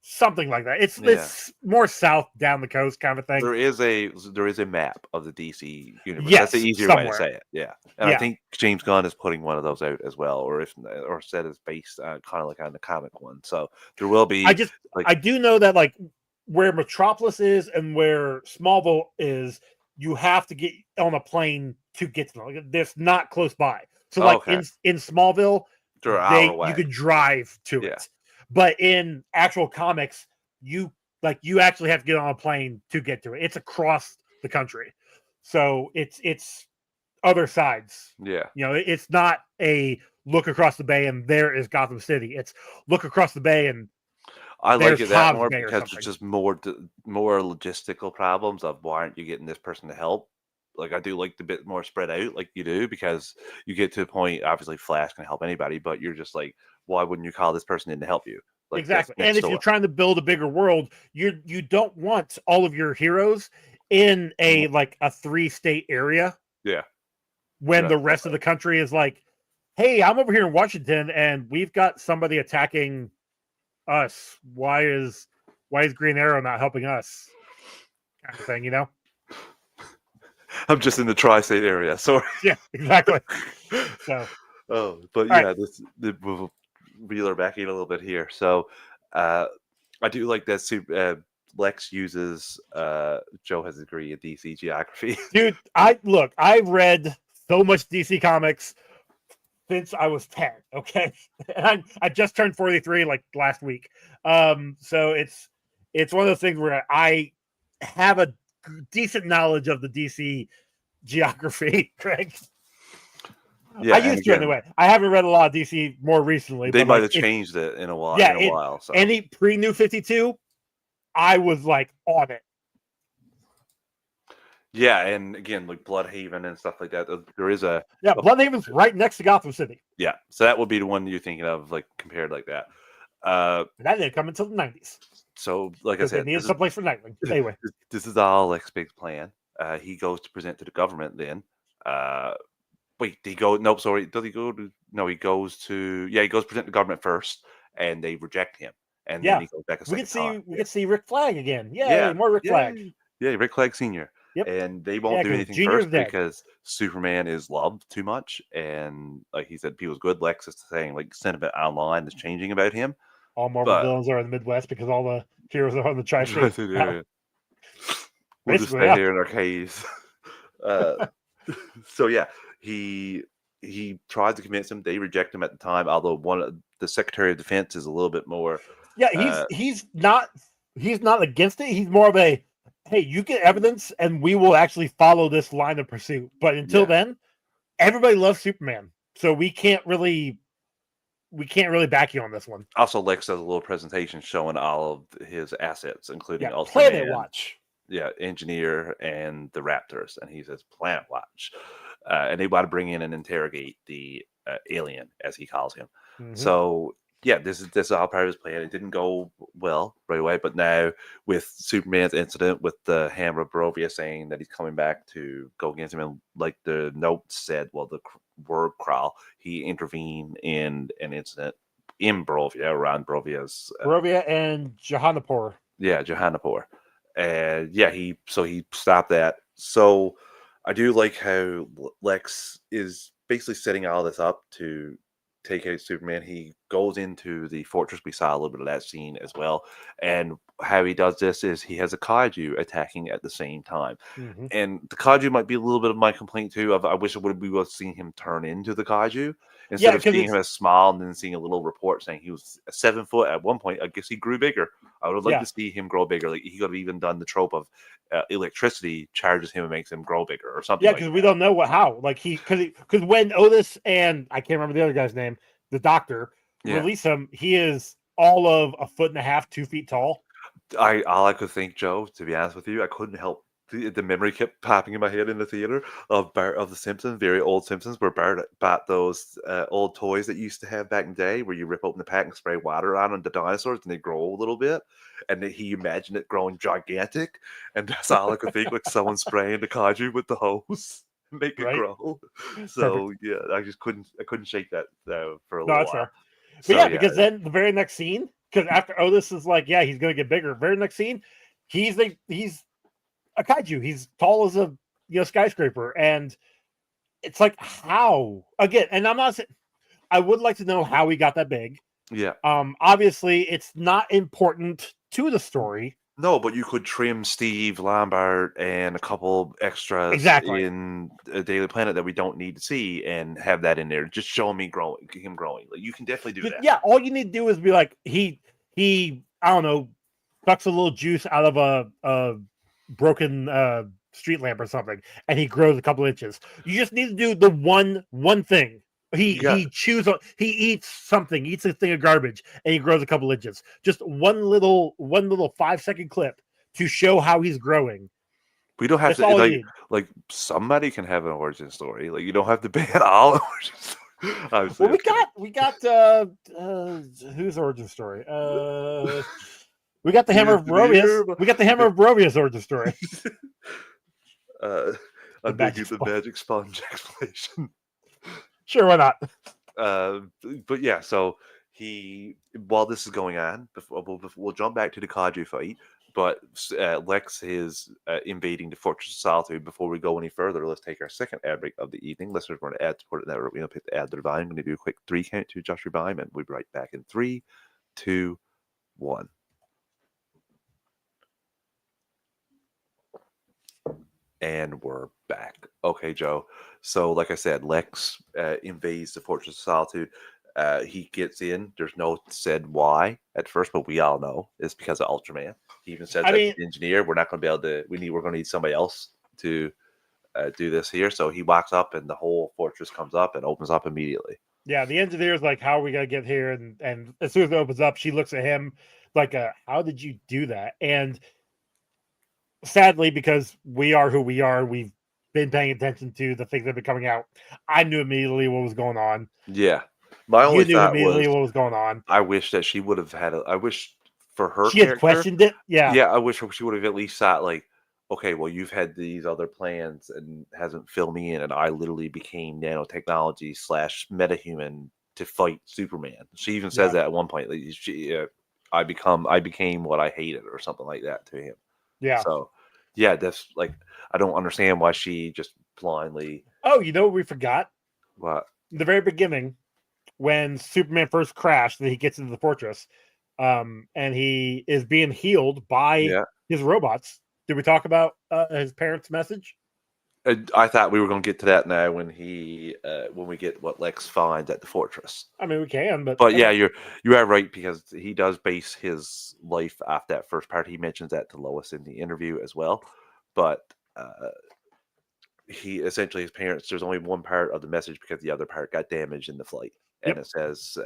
something like that. Yeah. It's more south down the coast kind of thing. There is a map of the DC universe. That's the Yes, easier way to somewhere. say it. Yeah, and I Yeah. think James Gunn is putting one of those out as well, or said it's based kind of like on the comic one. So there will I be just like I do know that like where Metropolis is and where Smallville is, you have to get on a plane to get to them. Like, it's not close by. So like okay, in Smallville, they're an hour you away. could drive to Yeah, it. But in actual comics, you actually have to get on a plane to get to it. It's across the country. So it's other sides. yeah. You know, it's not a look across the bay and there is Gotham City. It's look across the bay and I like there's it that Hobbs more Bay or because there's something. just more logistical problems of why aren't you getting this person to help. Like I do like the bit more spread out, like you do, because you get to a point. Obviously, Flash can help anybody, but you're just like, why wouldn't you call this person in to help you? Like that's Exactly. And next if you're door. trying to build a bigger world, you don't want all of your heroes in Mhm. a like a 3-state area Yeah, when yeah. the rest of the country is like, hey, I'm over here in Washington and we've got somebody attacking us. Why is Green Arrow not helping us? Kind of thing, you know? I'm just in the tri-state area. Sorry. Yeah, exactly. So Oh, but all right. yeah, we'll reel her back in a little bit here. So, uh, I do like that. Lex uses Joe has a degree in DC geography. Dude, I've read so much DC comics since I was 10. Okay. And I just turned 43 like last week. So it's one of those things where I have a decent knowledge of the DC geography, Craig. I Yeah, and used to again, anyway. I haven't read a lot of DC more recently, they but might like have it changed it in a while. yeah, In a it while, so any pre-new 52, I was like on it. yeah, and again, like Bloodhaven and stuff like that. There is Yeah, a Bloodhaven's right next to Gotham City. yeah. So that would be the one you're thinking of, like compared like that. Uh, And that didn't come until the 90s so like I because they said, needed someplace for Nightwing. Anyway. this is all Lex big plan. He goes to present to the government then. Uh, Wait, did he go? Nope, sorry. Does he go to? No, he goes to. Yeah, he goes to present the government first, and they reject him, and then Yeah. he goes back a We could second time. see we could see Rick Flag again. Yeah, Yay, more Rick yeah, Flag. yeah. Rick Flag Senior, Yep. and they Yeah, won't do because anything Junior is first dead. because Superman is loved too much, and like he said, people's good. Lex is saying like sentiment online is changing about him, All Marvel but villains are in the Midwest because all the heroes are on the tri-state. we'll just Basically, stay yeah. here in our caves. Uh, so yeah, he tries to convince him. They reject him at the time. Although the Secretary of Defense is a little bit more. Yeah, Uh, he's not against it. He's more of a hey, you get evidence and we will actually follow this line of pursuit. But until yeah. then, everybody loves Superman. So we can't really back you on this one. Also, Lex does a little presentation showing all of his assets, including Yeah, Planet Ultraman, Watch. yeah, Engineer, and the Raptors. And he says Planet Watch, and they want to bring in and interrogate the alien, as he calls him. Mm-hmm. So yeah, this is all part of his plan. It didn't go well right away, but now with Superman's incident with the Hammer Barovia saying that he's coming back to go against him, and like the note said, well, the word crawl, he intervened in an incident in Barovia around Barovia's Barovia and Jahanapur. yeah, Johannapur. And yeah, he stopped that. So I do like how Lex is basically setting all this up to take out Superman. He goes into the fortress. We saw a little bit of that scene as well. And how he does this is he has a kaiju attacking at the same time. Mm-hmm. And the kaiju might be a little bit of my complaint too. Of I wish we would have seen him turn into the kaiju instead of seeing him as small and then seeing a little report saying he was 7 foot at one point. I guess he grew bigger. I would have liked to see him grow bigger. Like he could have even done the trope of electricity charges him and makes him grow bigger or something. Yeah, like because that. we don't know how. Like because when Otis and I can't remember the other guy's name, the doctor release him, he is all of 1.5 feet, 2 feet tall. All I could think, Joe, to be honest with you, I couldn't help the memory kept popping in my head in the theater of Bart of the Simpsons, very old Simpsons, where Bart bought those old toys that you used to have back in the day, where you rip open the pack and spray water on the dinosaurs, and they grow a little bit, and then he imagined it growing gigantic, and that's all I could think, like someone spraying the kaiju with the hose, make it right? grow. Perfect. So yeah, I couldn't shake that for a No, little that's while. fair. But So yeah, yeah, because then the very next scene, because after Otis is like, yeah, he's gonna get bigger. Very next scene, he's a kaiju. He's tall as a skyscraper, and it's like how again. And I'm not saying I would like to know how he got that big. yeah. Obviously, it's not important to the story. No, but you could trim Steve, Lambert, and a couple extras Exactly. in a Daily Planet that we don't need to see, and have that in there. Just show me growing, him growing. Like you can definitely do that. Yeah, all you need to do is be like he I don't know, sucks a little juice out of a broken street lamp or something, and he grows a couple inches. You just need to do the one thing. You got He eats something, eats a thing of garbage, and he grows a couple inches. Just one little 5-second clip to show how he's growing. we don't have That's to all you need. like somebody can have an origin story. Like you don't have to ban all origin stories. Obviously, Well, I'm kidding. we got whose origin story? We got the Hammer of Barovius. Engineer, We got the Hammer of Barovius origin story. uh, The I'm magic making the sponge. magic sponge explanation. Sure, why not? Uh, but yeah, so while this is going on, we'll jump back to the Kaiju fight. But Lex is invading the Fortress of Solitude. Before we go any further, let's take our second ad break of the evening. Listeners want to add support that we're going to pick the ad to the volume. I'm going to do a quick 3 count to adjust your volume, and we'll be right back in 3, 2, 1. And we're back. Okay, Joe. So, like I said, Lex invades the Fortress of Solitude. He gets in. There's no said why at first, but we all know it's because of Ultraman. He even says I that mean, to the engineer, "We're not going to be able to. We're going to need somebody else to do this here." So he walks up, and the whole fortress comes up and opens up immediately. yeah, the engineer's like, "How are we gonna get here?" And as soon as it opens up, she looks at him like, "How did you do that?" And sadly, because we are who we are, we've been paying attention to the things that have been coming out. I knew immediately what was going on. Yeah. My only You knew thought immediately was, what was going on. I wish that she would have had. I wish for her She had character. questioned it. Yeah, Yeah, I wish she would have at least thought like, okay, well, you've had these other plans and hasn't filled me in, and I literally became nanotechnology slash metahuman to fight Superman. She even says yeah, that at one point. Like, I became what I hated, or something like that to him. yeah. So, yeah, that's like, I don't understand why she just blindly. Oh, you know what we forgot? What? In the very beginning, when Superman first crashed, that he gets into the fortress, and he is being healed by Yeah, his robots. Did we talk about his parents' message? I thought we were going to get to that now when we get what Lex finds at the fortress. I mean, we can, but But okay. yeah, you are right, because he does base his life off that first part. He mentions that to Lois in the interview as well. But he essentially, his parents, there's only one part of the message because the other part got damaged in the flight, and Yep. it says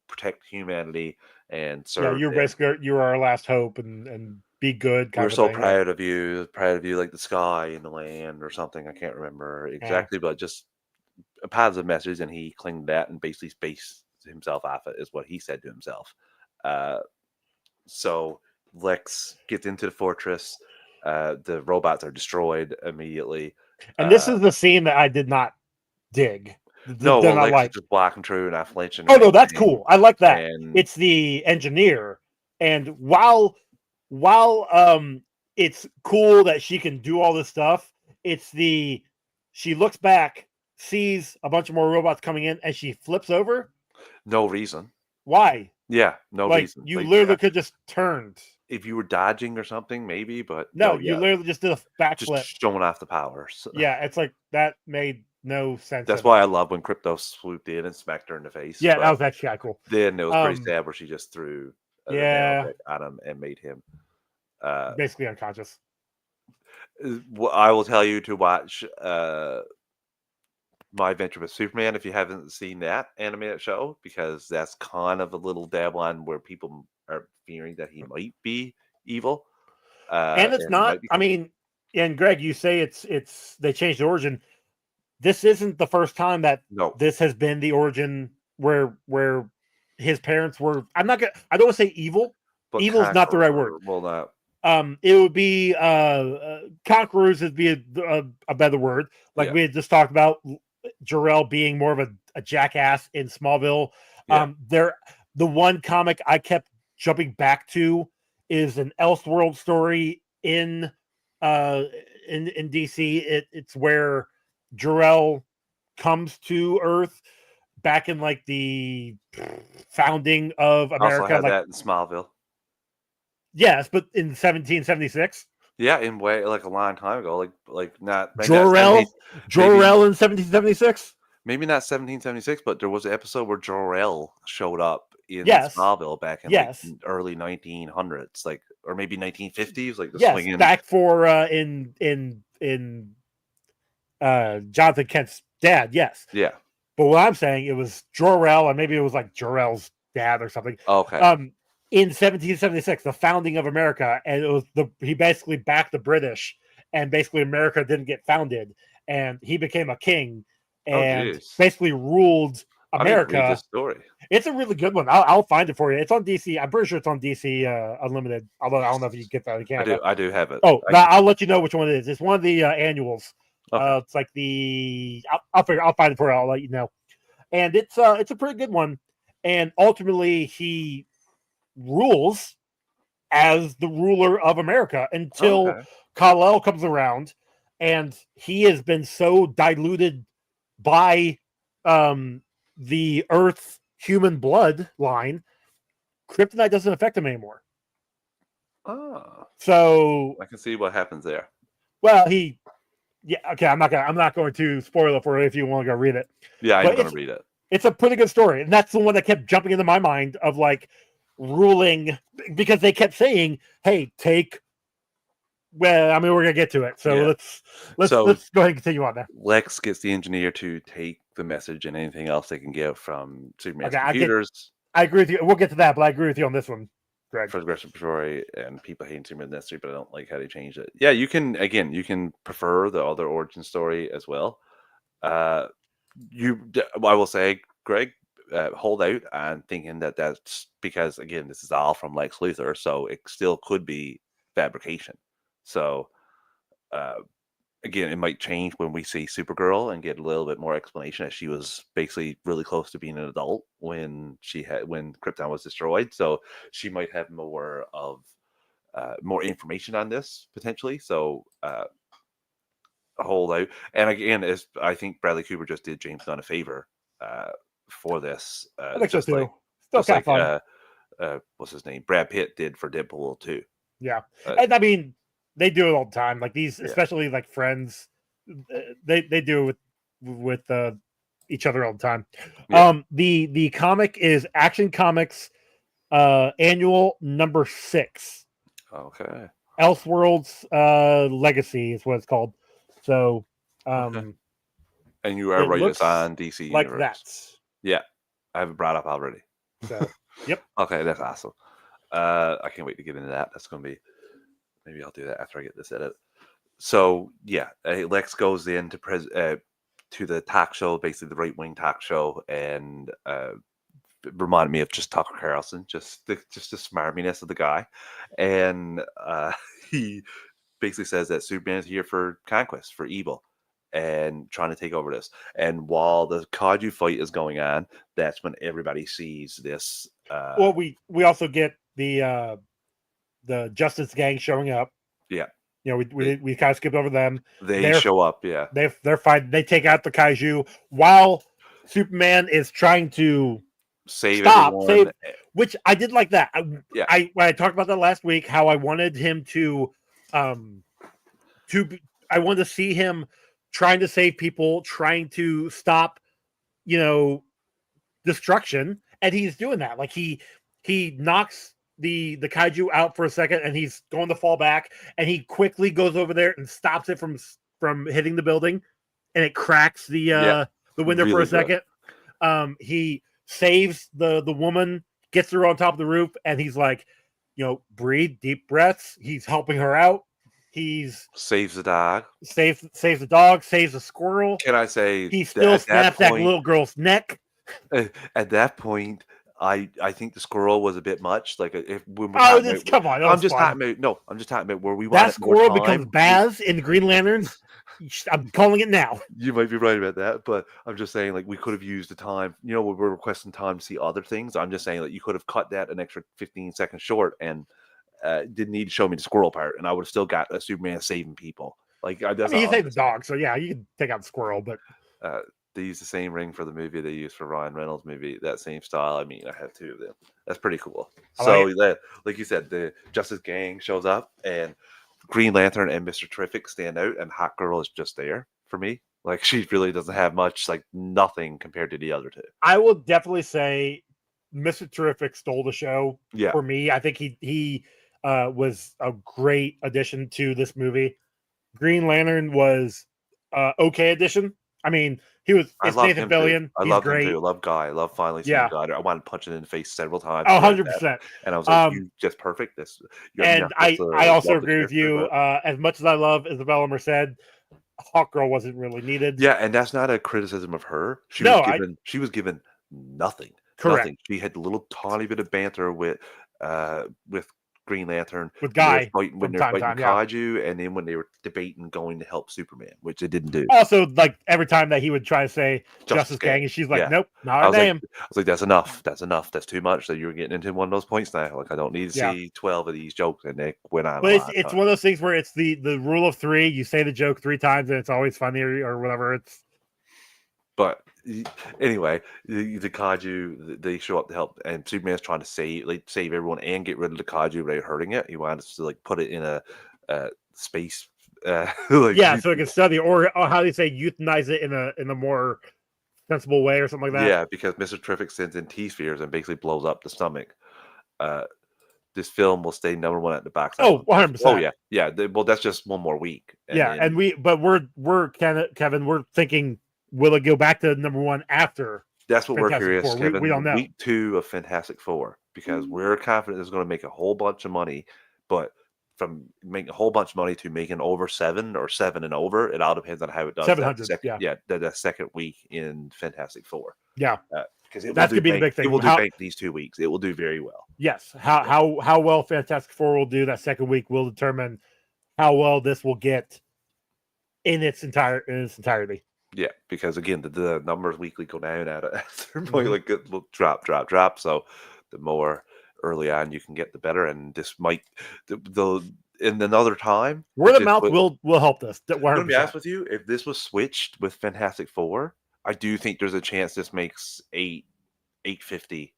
protect humanity and Yeah, serve you're them. basically you're our last hope, and be good kind We're of a so thing. Yeah, proud of you, like the sky and the land or something. I can't remember yeah. exactly, but just a positive message, and he clinged to that and basically based himself off it, is what he said to himself. Uh, So Lex gets into the fortress. The robots are destroyed immediately. And this Uh, is the scene that I did not dig. no, Did well, not Lex is like. just walking through, not flinching Oh or no, that's anything. cool. I like that. And It's the engineer, and while it's cool that she can do all this stuff, it's the she looks back, sees a bunch of more robots coming in, and she flips over. no reason. Why? Yeah, no Like reason. you Like literally could just turned. if you were dodging or something, maybe, but No, no, you yeah, literally just did a just backflip. showing off the powers. Yeah, it's like that made no sense That's in it. why I love when Crypto swooped in and smacked her in the face. Yeah, that But was actually kind of cool. then it was pretty Um, sad where she just threw the yeah, nanotech at him and made him. Uh, basically unconscious. I will tell you to watch My Adventure with Superman if you haven't seen that animated show, because that's kind of a little dab on where people are fearing that he might be evil, And it's and not. might I become. mean, And Greg, you say it's they changed the origin. This isn't the first time that No, this has been the origin where his parents were. I don't want to say evil. but Evil is not the right word. conqueror, well, not. It would be conquerors would be a better word. Like Yeah, we had just talked about, Jor-El being more of a jackass in Smallville. yeah. The one comic I kept jumping back to is an Elseworld story uh in DC. It's where Jor-El comes to Earth back in like the founding of Also America. had Like that in Smallville. yes, but in 1776. Yeah, in way like a long time ago, like not maybe not 17, Jor-El, maybe Jor-El in 1776. maybe not 1776, but there was an episode where Jor-El showed up in Yes, Smallville back in like yes, early 1900s, like or maybe 1950s, like the yes. swinging. Back for in Jonathan Kent's dad. Yes, Yeah. but what I'm saying, it was Jor-El, and maybe it was like Jor-El's dad or something. Okay. Um, in 1776, the founding of America, and it was he basically backed the British, and basically America didn't get founded, and he became a king, Oh, and jeez. basically ruled I need to read America. this story. It's a really good one. I'll find it for you. It's on DC. I'm pretty sure it's on DC Unlimited. Although I don't know if you can get that in Canada. I do have it. Oh, I, I'll let you know which one it is. It's one of the annuals. okay. It's like I'll find it for you. I'll let you know. And it's a pretty good one. And ultimately, he rules as the ruler of America until Okay. Kal-El comes around, and he has been so diluted by the Earth human blood line, kryptonite doesn't affect him anymore. Oh, So, I can see what happens there. well, okay. I'm not going to spoil it for you if you want to go read it. Yeah, I'm But going to read it. it's a pretty good story, and that's the one that kept jumping into my mind of like ruling, because they kept saying, "Hey, take." Well, I mean, we're gonna get to it, so Yeah. let's So- let's go ahead and continue on there. Lex gets the engineer to take the message and anything else they can get from Superman's Okay, computers I agree with you. We'll get to that, but I agree with you on this one, Greg. for the rest of the story, and people hating Superman in that story, but I don't like how they changed it. Yeah, you can prefer the other origin story as well. I will say, Greg, hold out on thinking that that's because again, this is all from Lex Luthor, so it still could be fabrication. So, uh, again, it might change when we see Supergirl and get a little bit more explanation as she was basically really close to being an adult when Krypton was destroyed. So she might have more information on this potentially. So hold out. And again, as I think Bradley Cooper just did James Gunn a favor for this. I think so Just too. like Still just kind of like fun. what's his name? Brad Pitt did for Deadpool too. Yeah, Uh, and I mean, they do it all the time. Like these, Yeah. especially like Friends, they do it with each other all the time. Yeah. The comic is Action Comics annual number 6. Okay. Elseworlds Legacy is what it's called. So Okay. And you are it right, it's looks on DC like Universe. that. Yeah, I have it brought up already. So yep. Okay, that's awesome. I can't wait to get into that. That's going to be, maybe I'll do that after I get this edit. So yeah, Lex goes in to the talk show, basically the right wing talk show, and it reminded me of just Tucker Carlson, just the smarminess of the guy, and he basically says that Superman is here for conquest, for evil, and trying to take over this. And while the kaiju fight is going on, that's when everybody sees this. Well, we also get the Justice Gang showing up. Yeah, You know, we kind of skipped over them. they show up. Yeah, They're fine. They take out the kaiju while Superman is trying to save save, everyone. which I did like that. Yeah. When I talked about that last week, how I wanted him to I wanted to see him trying to save people, trying to stop, destruction, and he's doing that. Like he knocks the kaiju out for a second, and he's going to fall back, and he quickly goes over there and stops it from hitting the building, and it cracks the window really for a good. second. He saves the woman, gets her on top of the roof, and he's like, breathe deep breaths. He's helping her out. He's Saves the dog. saves the dog, saves the squirrel. Can I say He that still snaps that little girl's neck. at that point, I think the squirrel was a bit much. Like if when we're Oh, talking this about, come on, that I'm was just fun. talking about no, I'm just talking about where we That wanted more squirrel becomes time. Baz in the Green Lanterns. I'm calling it now. You might be right about that, but I'm just saying like we could have used the time. You know, we're requesting time to see other things. I'm just saying that you could have cut that an extra 15 seconds short and didn't need to show me the squirrel part, and I would have still got a Superman saving people. Like I that's mean, he all I'm saved the just saying. dog, so yeah, you can take out the squirrel, but Uh, they used the same ring for the movie they used for Ryan Reynolds' movie. That same style. I mean, I have two of them. That's pretty cool. I like So, it. like you said, the Justice Gang shows up, and Green Lantern and Mister Terrific stand out, and Hot Girl is just there for me. Like she really doesn't have much, like nothing compared to the other two. I will definitely say Mr. Terrific stole the show Yeah, for me. I think he was a great addition to this movie. Green Lantern was okay addition. I mean, I it's loved Nathan him too. Fillion. I He's loved him too. I great. love Guy. I love finally seeing Yeah. Guy. I wanted to punch him in the face several times Oh, throughout that, 100%. and I was like, Um, "You just perfect. This you're and supposed I to also love the agree with character, you. but." As much as I love Isabella Merced, Hawkgirl wasn't really needed. Yeah, and that's not a criticism of her. No, She was given nothing. correct Nothing. She had a little tiny bit of banter with Green Lantern with Guy when from they're time to fighting time. Yeah. Kaiju, and then when they were debating going to help Superman, which they didn't do. Also, like every time that he would try to say Justice Justice Gang, Gang. and she's like, Yeah. "Nope, not I our was like name." that's enough. That's enough. That's too much. That you're getting into one of those points now. Like I don't need to Yeah. see 12 of these jokes, and they went on a But lot of it's time. one of those things where it's the rule of three. You say the joke 3 times, and it's always funny or whatever. It's But anyway, the kaiju they show up to help, and Superman's trying to save everyone and get rid of the kaiju without hurting it. He wants to like put it in a space, like yeah, so it can study or how do you say euthanize it in a more sensible way or something like that. yeah, because Mister Terrific sends in T spheres and basically blows up the stomach. Uh, this film will stay #1 at the box Oh, office. Oh 100%. yeah, yeah. Well, that's just one more week, and Yeah, and then we're Kevin, we're thinking, will it go back to #1 after that's what we're Fantastic curious, Four? We Kevin. don't know. Week 2 of Fantastic Four, because we're confident it's going to make a whole bunch of money, but from making a whole bunch of money to making over 7 or 7 and over, it all depends on how it does that 700. second, Yeah, that second week in Fantastic Four. yeah, Because it will that's do gonna be the bank. big It thing. will do bank these 2 weeks. It will do very well. Yes, how well Fantastic Four will do that second week will determine how well this will get in its entirety. Yeah, because again, the numbers weekly go down at a certain point, Mhm. like it will drop. So the more early on you can get, the better. And this might the in another time, Word of mouth will help this. I'm gonna be 100%. honest with you. If this was switched with Fantastic Four, I do think there's a chance this makes 850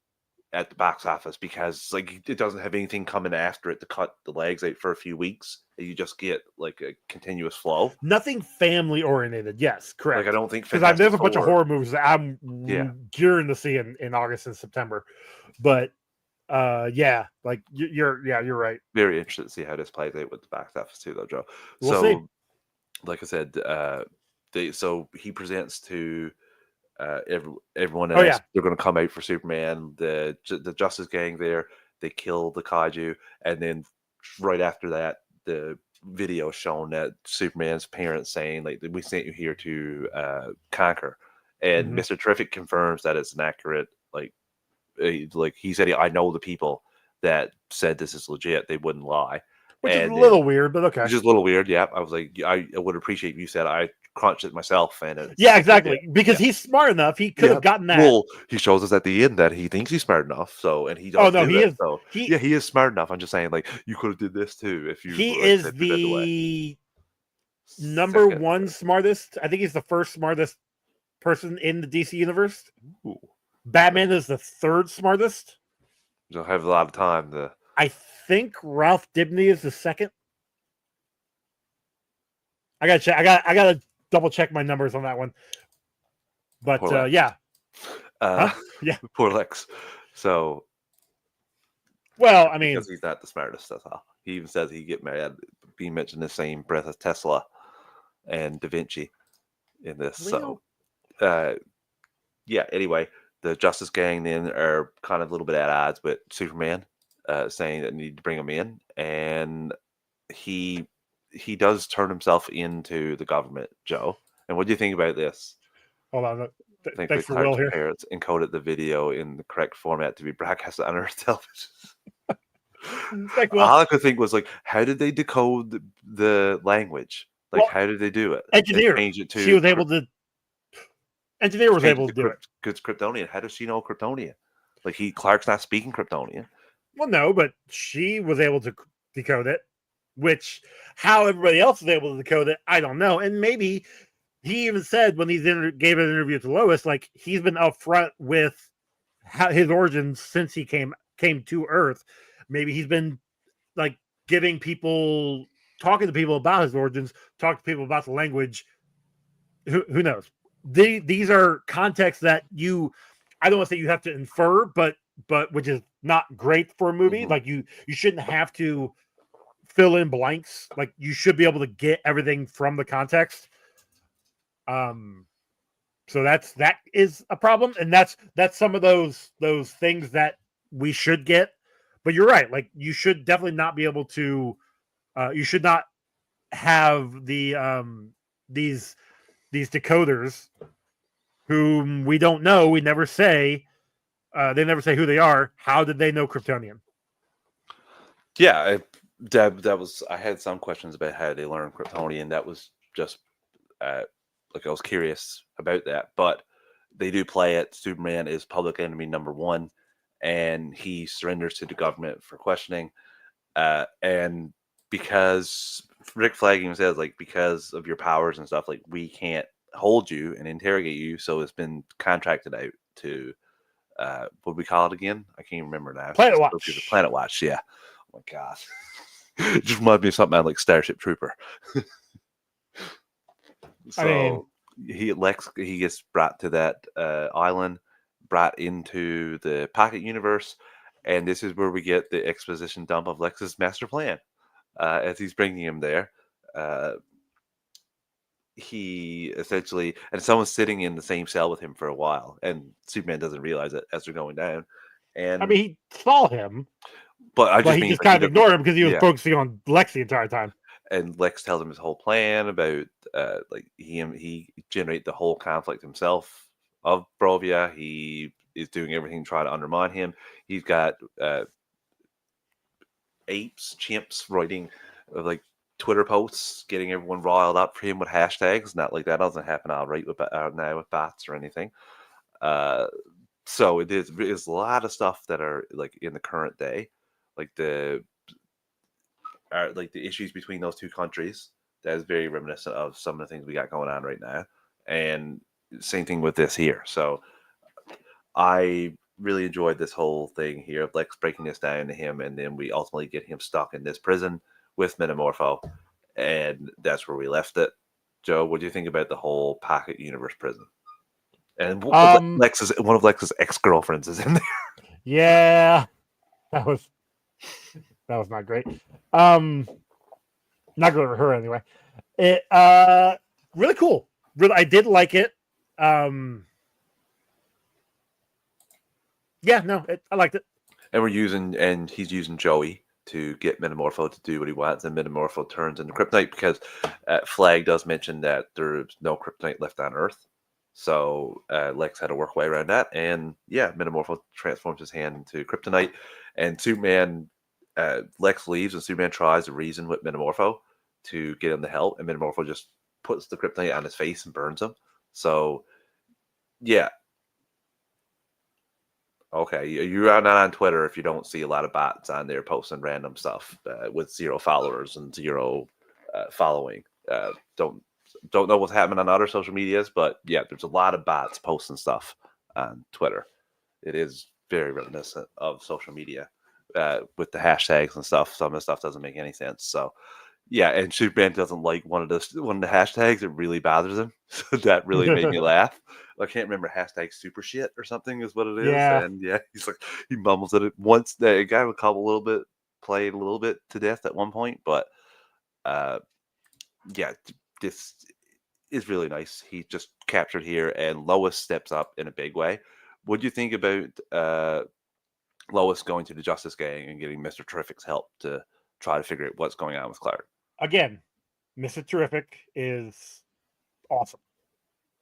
at the box office, because like it doesn't have anything coming after it to cut the legs out for a few weeks. You just get like a continuous flow. Nothing family oriented. Yes, Like I correct. don't think Because there's Fantastic a bunch of Four. horror movies that I'm Yeah, gearing to see in August and September. But yeah, like you're right. very interested to see how this plays out with the box office too, though, Joe. We'll see. So, like I said, so he presents to everyone Oh yeah. else. They're going to come out for Superman. The Justice Gang there. They kill the kaiju, and then right after that, the video showing that Superman's parents saying like, "We sent you here to conquer," and Mhm. Mister Terrific confirms that it's an accurate like he said, I know the people that said this is legit. They wouldn't lie. Which is a And then, little weird, but okay. which is a little weird. Yeah, I was like, I would appreciate if you said I crunched it myself, and Yeah, it's legit. exactly. Because Yeah, he's smart enough. He could yeah. have gotten that. Well, he shows us at the end that he thinks he's smart enough. So, and he Oh does no, do he it. is So, he yeah, he is smart enough. I'm just saying, like, you could have did this too if you he like is said it the way. the number Second, one smartest. I think he's the first smartest person in the DC universe. ooh, Batman is the third smartest. you'll have a lot of time to. I think Ralph Dibny is the second. I gotta check. I gotta double check my numbers on that one. But Poor Lex. yeah, Uh, yeah. poor Lex. So, Well, I mean, because he's not the smartest, that's all. He even says he get mad being mentioned in the same breath as Tesla and Da Vinci in this. So, yeah. Anyway, the Justice Gang then are kind of a little bit at odds with Superman, saying that they need to bring him in, and he he does turn himself into the government, Joe. And what do you think about this? Hold on. Thankfully, Thanks for Will Clark's here. parents encoded the video in the correct format to be broadcast on Earth television. Thanks, Will. All I could think was like, how did they decode the language? Like, Well, how did they do it and Engineer. change it She to was able to. Engineer was change it able to to do it. Kryptonian? How does she know Kryptonian? Like, Clark's not speaking Kryptonian. Well, no, but she was able to decode it. Which, how everybody else was able to decode it, I don't know. And maybe he even said when he gave an interview to Lois, like he's been upfront with his origins since he came to Earth. Maybe he's been like talking to people about his origins, talking to people about the language. Who knows? These are contexts that I don't want to say you have to infer, but which is not great for a movie. Mm-hmm. Like you shouldn't have to fill in blanks. Like you should be able to get everything from the context. So that is a problem, and that's some of those things that we should get. But you're right. Like you should definitely not be able to. You should not have these decoders whom we don't know. We never say. They never say who they are. How did they know Kryptonian? Yeah, that was. I had some questions about how they learned Kryptonian. That was just like I was curious about that, but they do play it. Superman is public enemy number one, and he surrenders to the government for questioning. And because Rick Flag even says, like, because of your powers and stuff, like, we can't hold you and interrogate you, so it's been contracted out to what we call it again? I can't remember now. Planet Watch. Planet Watch, yeah. Oh my god. It just reminds me of something like Starship Trooper. So he gets brought to that island, brought into the Pocket Universe, and this is where we get the exposition dump of Lex's master plan. As he's bringing him there, he essentially, and someone's sitting in the same cell with him for a while, and Superman doesn't realize it as they're going down. And he saw him, but I just he mean just like, kind of ignored him because he was yeah. focusing on Lex the entire time. And Lex tells him his whole plan about like he generate the whole conflict himself of Brovia. He is doing everything to try to undermine him. He's got chimps writing like Twitter posts, getting everyone riled up for him with hashtags. Not like that doesn't happen all right with now with bots or anything. So it is a lot of stuff that are like in the current day, like the issues between those two countries. That is very reminiscent of some of the things we got going on right now, and same thing with this here. So I really enjoyed this whole thing here of Lex breaking this down to him, and then we ultimately get him stuck in this prison with Metamorpho, and that's where we left it. Joe, what do you think about the whole Pocket Universe prison? And one of Lex's ex-girlfriends is in there. Yeah, that was not great. Not good for her anyway. It really cool. Really, I did like it. Yeah, no, I liked it. And he's using Joey to get Metamorpho to do what he wants, and Metamorpho turns into Kryptonite because Flag does mention that there's no Kryptonite left on Earth. So Lex had to work way around that, and yeah, Metamorpho transforms his hand into Kryptonite, and Superman, Lex leaves, and Superman tries to reason with Metamorpho to get him to help, and Metamorpho just puts the Kryptonite on his face and burns him. So yeah. Okay, you're not on Twitter if you don't see a lot of bots on there posting random stuff with 0 followers and 0 following. Don't know what's happening on other social medias, but yeah, there's a lot of bots posting stuff on Twitter. It is very reminiscent of social media with the hashtags and stuff. Some of the stuff doesn't make any sense. So yeah, and Superman doesn't like one of the hashtags. It really bothers him. So that really made me laugh. I can't remember hashtag super shit or something is what it is. Yeah. And yeah, he's like, he mumbles at it once. The guy would come a little bit, played a little bit to death at one point, but yeah, this is really nice. He just captured here, and Lois steps up in a big way. What do you think about Lois going to the Justice Gang and getting Mr. Terrific's help to try to figure out what's going on with Clark? Again, Mr. Terrific is awesome.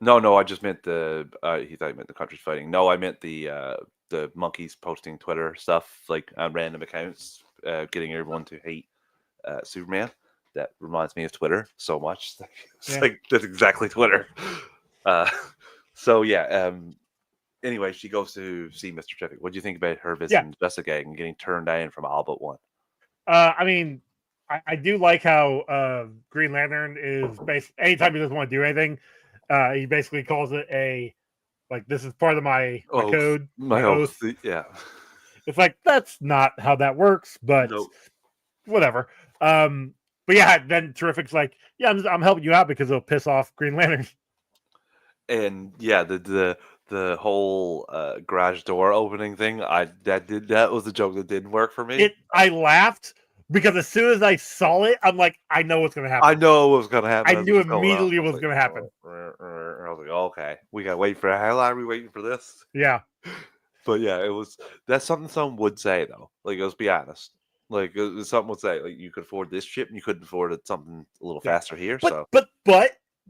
No, I just meant the. He thought you meant the country's fighting. No, I meant the monkeys posting Twitter stuff like on random accounts, getting everyone to hate Superman. That reminds me of Twitter so much. It's Yeah. like that's exactly Twitter. Uh, so yeah. Anyway, she goes to see Mr. Terrific. What do you think about her Yeah. visiting investigating and getting turned down from all but one? I mean, I do like how Green Lantern is basically anytime he doesn't want to do anything, he basically calls it a like this is part of my Oh, code, my my oath. oath. Yeah. It's like that's not how that works, but No. whatever. But yeah, then Terrific's like, yeah, I'm helping you out because it'll piss off Green Lantern. And yeah, the whole garage door opening thing, that was a joke that didn't work for me. I laughed because as soon as I saw it, I'm like, I know what's gonna I happen. know what was gonna happen I as it knew was going off. immediately I what was was like, gonna happen. I was like, okay, we gotta wait for how long are we waiting for this? Yeah. But yeah, it was that's something someone would say though. Like let's be honest. Like something would say, like you could afford this chip and you couldn't afford it something a little Yeah. faster here. But So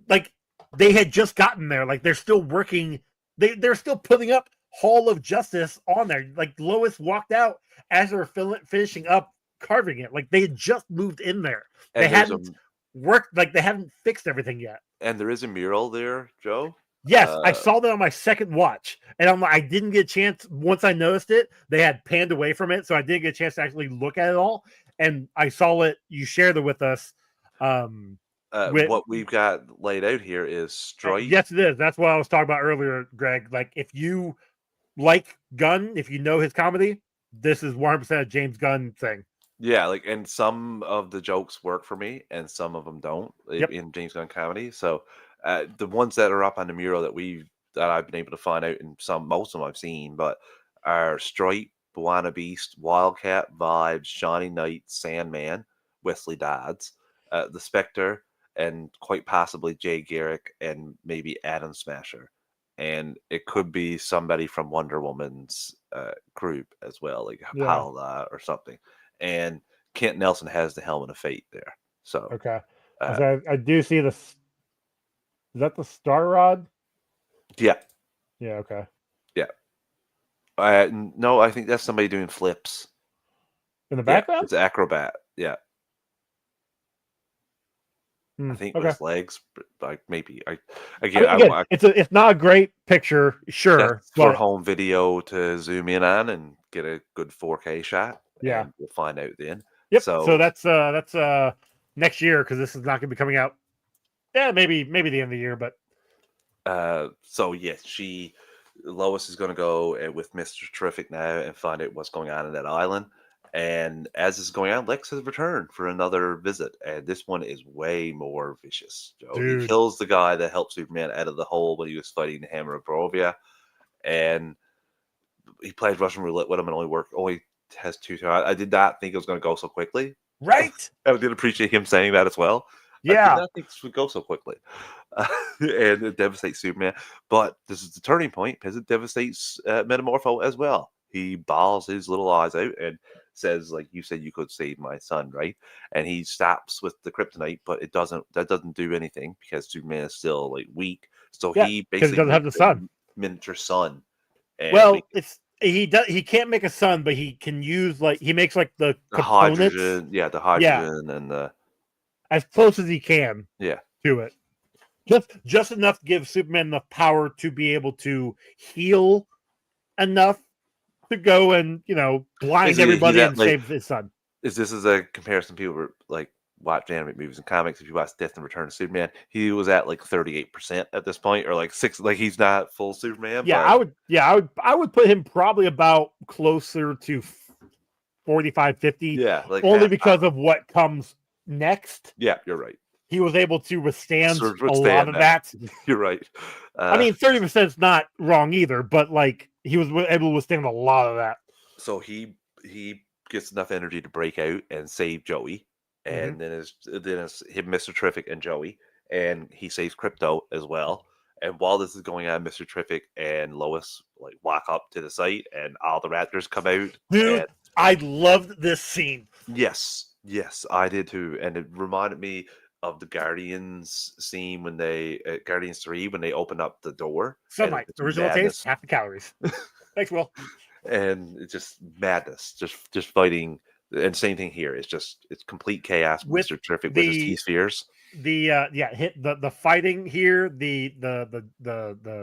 like they had just gotten there. Like they're still working. They're still putting up Hall of Justice on there. Like Lois walked out as they were finishing up carving it. Like they had just moved in there. They and hadn't worked. Like they hadn't fixed everything yet. there is a mural there, Joe. Yes, I saw that on my second watch, and I didn't get a chance. Once I noticed it, they had panned away from it, so I didn't get a chance to actually look at it all. And I saw it. You shared it with us. With what we've got laid out here is Stripe. yes, it is. That's what I was talking about earlier, Greg. Like if you like Gunn, if you know his comedy, this is 100% a James Gunn thing. Yeah, like and some of the jokes work for me, and some of them don't Yep. in James Gunn comedy. So the ones that are up on the mural that I've been able to find out, and most of them I've seen, but are Stripe, Buana Beast, Wildcat, Vibes, Johnny Knight, Sandman, Wesley Dodds, the Spectre, and quite possibly Jay Garrick, and maybe Adam Smasher. And it could be somebody from Wonder Woman's group as well, like Yeah. Paola or something. And Kent Nelson has the helmet of fate there. So Okay. So I do see this. Is that the Star Rod? yeah, Yeah. Okay. yeah. No, I think that's somebody doing flips. In the Yeah, background. it's acrobat. Yeah, I think with Okay. his legs, but like maybe It's not a great picture, sure, that's for but home video to zoom in on and get a good 4K shot, yeah. and we'll find out then. Yep. So So that's next year because this is not going to be coming out. Yeah, maybe the end of the year, but so yes, Lois is going to go with Mr. Terrific now and find out what's going on in that island. And as this is going on, Lex has returned for another visit, and this one is way more vicious. Joe, he dude, kills the guy that helped Superman out of the hole when he was fighting the Hammer of Barovia, and he plays Russian roulette with him and only has two. I did not think it was going to go so quickly. right? I did appreciate him saying that as well. I did Yeah, not think this would go so quickly. And it devastates Superman. But this is the turning point because it devastates Metamorpho as well. He bawls his little eyes out and says, like, you said you could save my son, right? And he stops with the kryptonite, but that doesn't do anything because Superman is still like weak. So yeah, he because he basically doesn't have the makes a sun. miniature sun. And Well, he can't make a sun, but he can use like he makes like the the components. hydrogen, the Yeah, hydrogen and the as close as he can yeah. to it. Just enough to give Superman the power to be able to heal enough to go and blind everybody and Like save his son. this is a comparison people were like watch animated movies and comics. If you watch Death and Return of Superman, he was at like 38% at this point, or like six. Like he's not full Superman. Yeah, But I would put him probably about closer to 45, 50, yeah, like only because of what comes next. yeah, you're right. He was able to withstand Sort a lot of that. You're right. I mean, 30% is not wrong either, but like he was able to withstand a lot of that. So he gets enough energy to break out and save Joey, Mhm. and then it's him, Mr. Terrific, and Joey, and he saves Crypto as well. And while this is going on, Mr. Terrific and Lois like walk up to the site, and all the Raptors come out. Dude, And I loved this scene. yes, I did too, and it reminded me of the Guardians scene when they Guardians 3 when they open up the door and Sunlight, it's original taste, madness half the calories. Thanks, Will. and it's just madness, just fighting. And same thing here. It's complete chaos. With Mr. Terrific with his T the spheres. hit the fighting here, the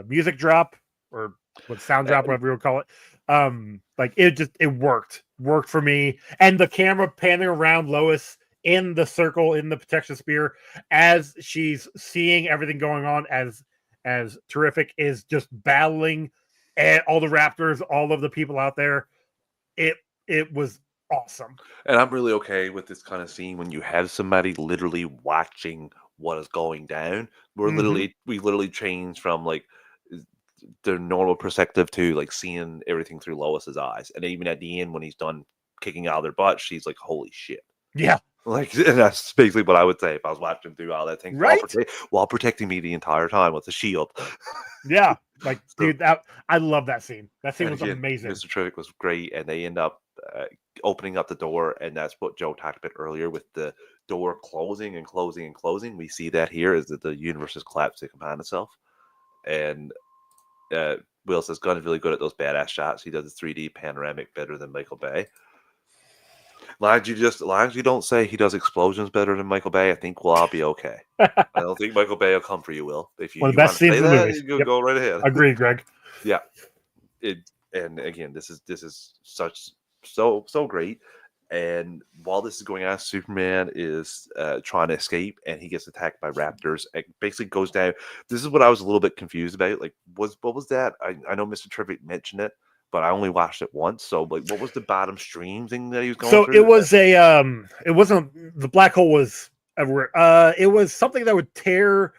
music drop or what sound drop, whatever you would call it. Like it worked for me. And the camera panning around Lois in the circle in the protection sphere as she's seeing everything going on as Terrific is just battling and all the Raptors, all of the people out there. It was awesome. And I'm really okay with this kind of scene when you have somebody literally watching what is going down. Mhm. We literally change from like their normal perspective to like seeing everything through Lois's eyes. And even at the end when he's done kicking out their butt, she's like, "Holy shit." Yeah. Like, and that's basically what I would say if I was watching through all that thing Right? while protecting me the entire time with a shield. Yeah. Like, So, dude, I love that scene. That scene and was again, amazing. Mr. Terrific was great, and they end up opening up the door, and that's what Joe talked about earlier with the door closing and closing and closing. We see that here is that the universe is collapsing upon itself, and Will says Gunn is really good at those badass shots. He does the 3D panoramic better than Michael Bay. Long as you don't say he does explosions better than Michael Bay, I think we'll all be okay. I don't think Michael Bay will come for you, Will. If One of you the best want to scenes say in the that, movies. you Yep. go right ahead. Agreed, Greg. Yeah. And again, this is such so great. And while this is going on, Superman is trying to escape, and he gets attacked by raptors. It basically goes down. This is what I was a little bit confused about. Like, what was that? I know Mr. Terrific mentioned it, but I only watched it once. So, like, what was the bottom stream thing that he was going So it through? was it wasn't the black hole was everywhere. It was something that would tear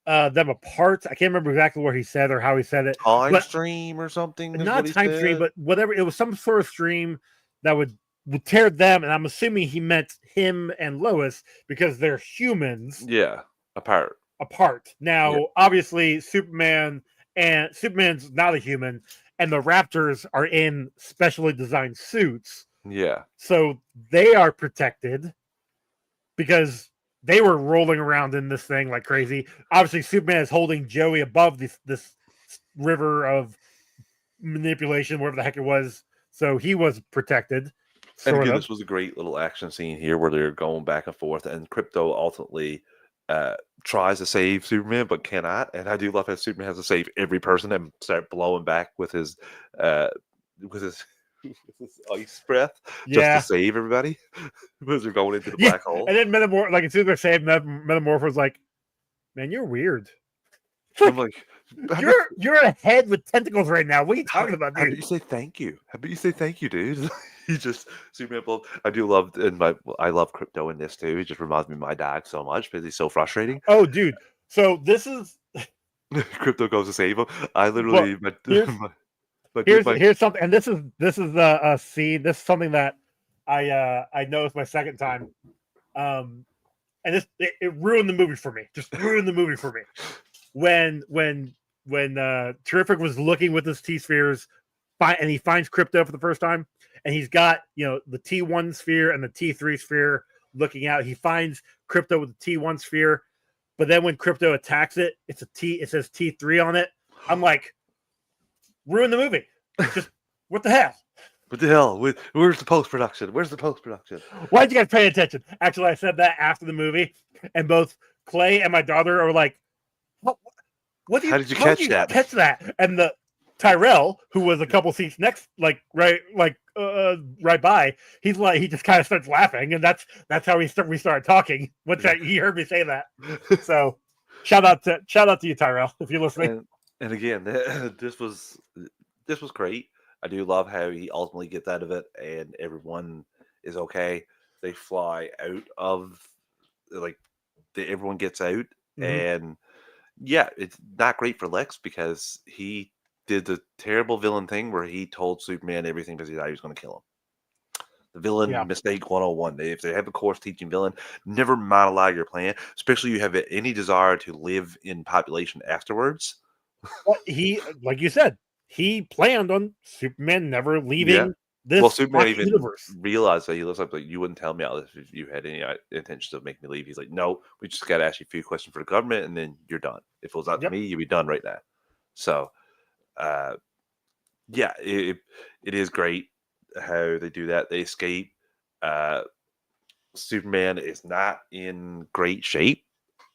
them apart. I can't remember exactly what he said or how he said it, Time but stream or something is what not he time stream, said. but whatever. It was some sort of stream that would tear them, and I'm assuming he meant him and Lois because they're humans Yeah, apart. apart. Yeah, Now, obviously, Superman's not a human, and the Raptors are in specially designed suits, yeah, so they are protected because they were rolling around in this thing like crazy. Obviously, Superman is holding Joey above this river of manipulation, whatever the heck it was. So he was protected, and sort again, of. this was a great little action scene here where they're going back and forth, and Crypto ultimately tries to save Superman but cannot. And I do love how Superman has to save every person and start blowing back uh, with his with his ice breath just to Yeah, save everybody because they're going into the yeah. black hole. And then Metamorph, like as soon as they're saved, Metamorph was like, "Man, you're weird. It's I'm like like, how about, you're a head with tentacles right now. What are you how, talking about, how about dude?" you say thank you? How about you say thank you, dude? He just Superman. I do love I love Crypto in this too. He just reminds me of my dad so much because he's so frustrating. Oh, dude. So this is Crypto goes to save him. I well. literally Here's my here's something, and this is a scene. This is something that I noticed my second time. And it ruined the movie for me. Just ruined the movie for me. When Terrific was looking with his T spheres, and he finds Crypto for the first time, and he's got the T1 sphere and the T3 sphere looking out. He finds Crypto with the T1 sphere, but then when Crypto attacks it, it's a T. It says T3 on it. I'm like, ruin the movie. Just what the hell? what the hell? Where's the post production? Where's the post production? Why'd you guys pay attention? Actually, I said that after the movie, and both Clay and my daughter are like, "What do you? How did you How did catch you that? catch that?" And the Tyrell, who was a couple seats next, right by, he's like, he just kind of starts laughing, and that's how we started talking. Once he heard me say that, so shout out to you, Tyrell, if you're listening. And again, this was great. I do love how he ultimately gets out of it, and everyone is okay. They fly out of like everyone gets out, Mm-hmm. and yeah, it's not great for Lex because he did the terrible villain thing where he told Superman everything because he thought he was going to kill him. The villain Yeah. mistake 101. If they have a course teaching villain, never monologue your plan, especially you have any desire to live in population afterwards. Well, he, like you said, he planned on Superman never Yeah. leaving Well, this Superman alternate even universe. realized that he looks like you wouldn't tell me all this if you had any intentions of making me leave. He's like, no, we just got to ask you a few questions for the government, and then you're done. If it was up to Yep. me, you'd be done right now. So, uh, yeah, it is great how they do that. They escape. Uh, Superman is not in great shape.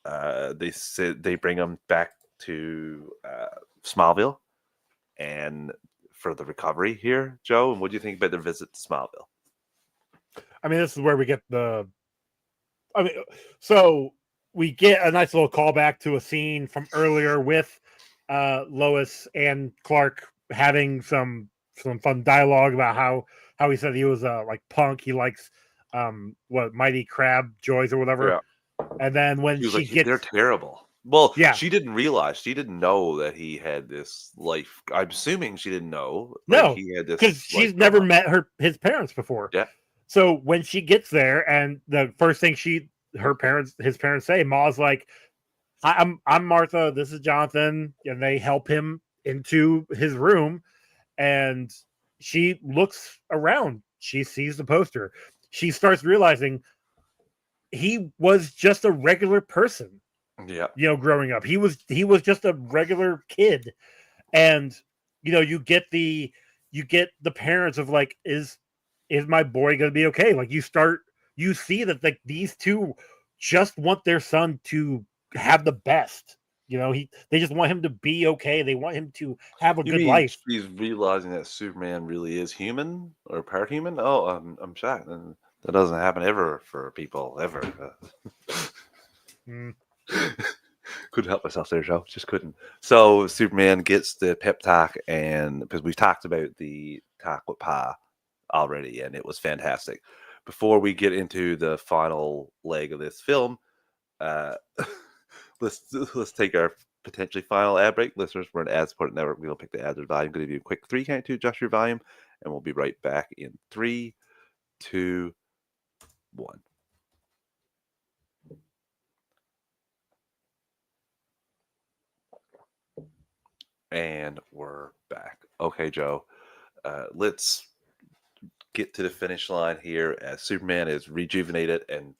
They said they bring him back to Smallville and for the recovery here, Joe. And what do you think about their visit to Smallville? I mean, this is where we get the. I mean, so we get a nice little callback to a scene from earlier with Lois and Clark having some fun dialogue about how he said he was like punk. He likes what Mighty Crab Joys or whatever. Yeah. And then when She was she like, "They're gets terrible." Well, yeah, she didn't realize. She didn't know that he had this life. I'm assuming she didn't know, like, no, he had because this life she's going never on. met his parents before. Yeah. So when she gets there, and the first thing his parents say, Ma's like, "Hi, I'm Martha. This is Jonathan," and they help him into his room, and she looks around. She sees the poster. She starts realizing he was just a regular person. Yeah. Growing up, he was just a regular kid, and you get the parents of like, is my boy gonna be okay? Like you see that like these two just want their son to have the best. They just want him to be okay. They want him to have a You good mean life. she's realizing that Superman really is human or part human? Oh, I'm shocked. And that doesn't happen ever for people ever. Mm. Couldn't help myself there, Joe. Just couldn't. So Superman gets the pep talk, and because we've talked about the talk with Pa already, and it was fantastic. Before we get into the final leg of this film, uh, let's take our potentially final ad break. Listeners, we're an ad-supported network. We will pick the ads or volume. I'm going to give you a quick 3 count to adjust your volume, and we'll be right back in 3, 2, 1. And we're back. Okay, Joe. Let's get to the finish line here as Superman is rejuvenated and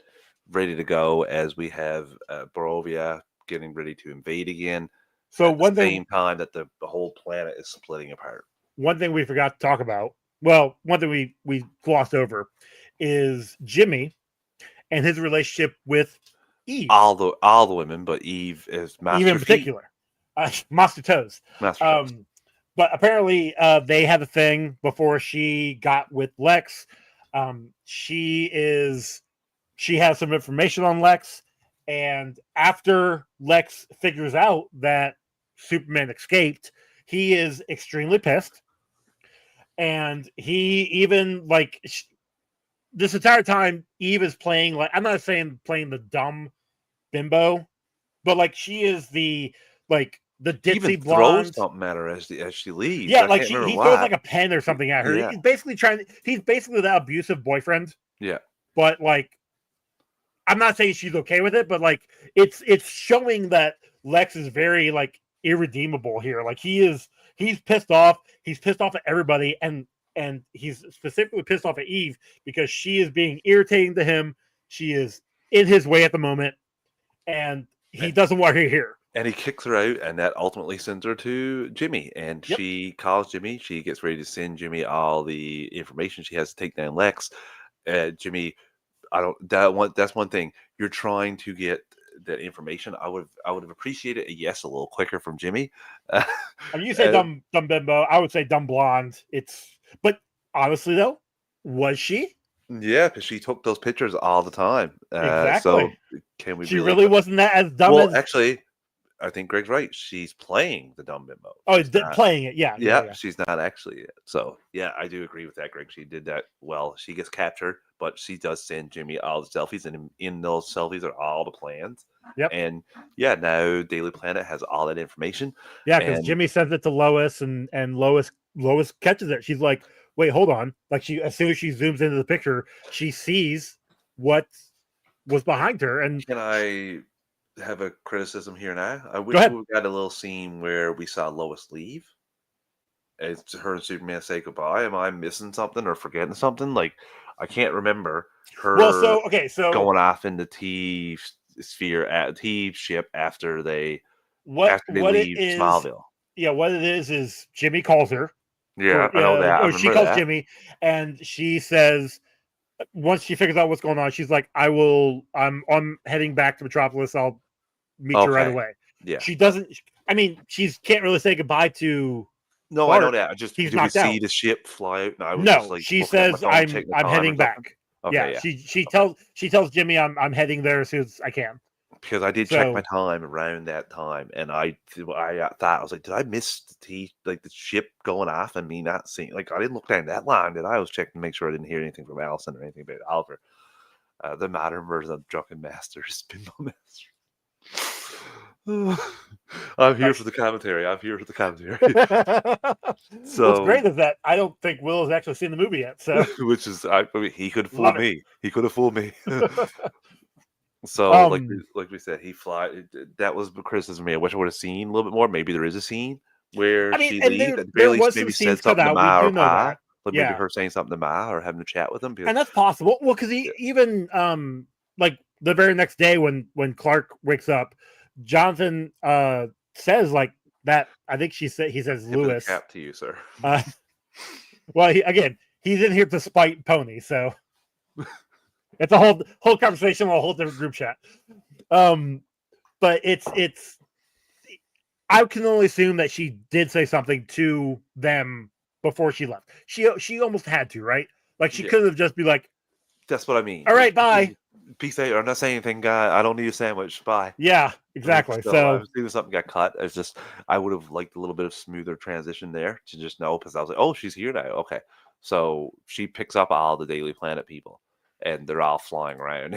ready to go as we have Barovia getting ready to invade again So at the one thing same time that the whole planet is splitting apart. one thing we forgot to talk about. Well, one thing we glossed over is Jimmy and his relationship with Eve. All the women, but Eve is Even master in feet, particular, Monster Toes. master toes. But apparently, they had a thing before she got with Lex. She has some information on Lex, and after Lex figures out that Superman escaped, he is extremely pissed, and he even like this entire time Eve is playing like I'm not saying playing the dumb bimbo, but like she is the He even ditzy throws blonde. something at her as she leaves. Yeah, I like can't remember he throws why. like a pen or something at her. Yeah, He's basically the abusive boyfriend, yeah. but like I'm not saying she's okay with it, but like it's showing that Lex is very like irredeemable here. Like he's pissed off. He's pissed off at everybody, and he's specifically pissed off at Eve because she is being irritating to him. She is in his way at the moment, and he doesn't want her here. And he kicks her out, and that ultimately sends her to Jimmy. And Yep. she calls Jimmy. She gets ready to send Jimmy all the information she has to take down Lex. Jimmy, I don't. That's one thing. You're trying to get that information. I would have appreciated a yes a little quicker from Jimmy. Uh, I mean, you say dumb bimbo. I would say dumb blonde. But honestly though, was she yeah, because she took those pictures all the time. So exactly? can we She be like, really wasn't that as dumb well, as. actually, I think Greg's right. She's playing the dumb bimbo. Oh, She's not. playing it. Yeah, yeah, Yeah, yeah. she's not actually. So yeah, I do agree with that, Greg. She did that well. She gets captured, but she does send Jimmy all the selfies, and in those selfies are all the plans. Yep. And yeah, now Daily Planet has all that information. Yeah, because And Jimmy sends it to Lois, and Lois catches it. She's like, "Wait, hold on!" Like as soon as she zooms into the picture, she sees what was behind her. And can I have a criticism here now? I go wish ahead. we got a little scene where we saw Lois leave it's her and Superman say goodbye. Am I missing something or forgetting something? Like, I can't remember Well, her so okay, so going off in the T sphere at T ship after they what it leave is, Smallville. yeah, what it is Jimmy calls her, Yeah, or I know that. I or she remember calls that Jimmy, and she says once she figures out what's going on, she's like, "I will. I'm heading back to Metropolis. I'll meet you right Okay. away." Yeah. She doesn't. I mean, she can't really say goodbye to No, I know Clark. that. I just He's did we knocked see out. the ship fly out? And I was just, No, like, she looking at my says, phone, checking the I'm time or heading something? back." Okay, Yeah, yeah. Okay. she tells Jimmy I'm heading there as soon as I can. Because I did check my So time around that time, and thought, I was like, "Did I miss the ship going off and me not seeing?" Like, I didn't look down that line, did I? I was checking to make sure I didn't hear anything from Allison or anything about Oliver. The modern version of Drunken Master, Spinball Master. I'm here for nice. the commentary. I'm here for the commentary. What's So, great is that I don't think Will has actually seen the movie yet. So which is, I mean, he could fool love it. me. He could have fooled me. So, um, like we said, he fly. That was the criticism. I wish I would have seen a little bit more. Maybe there is a scene where I mean, she and leaves. At the very there least, was some maybe scenes said cut something to out. We Ma or do know Pa. that. Like maybe Yeah, her saying something to Ma or having a chat with him. Because and that's possible. Well, because yeah, he even like the very next day when Clark wakes up, Jonathan says like that. I think he says tip of the Lewis. cap to you, sir. Uh, well, again, he's in here to spite Pony, so it's a whole conversation on a whole different group chat. Um, but it's I can only assume that she did say something to them before she left. She almost had to, right? Like she Yeah, could have just be like, that's what I mean. "All Like, right, bye." peace out. I'm not saying anything, guy. I don't need a sandwich. Bye. Yeah, exactly. So I So was thinking something got cut. It's just I would have liked a little bit of smoother transition there to just know because I was like, oh, she's here now. Okay, so she picks up all the Daily Planet people, and they're all flying around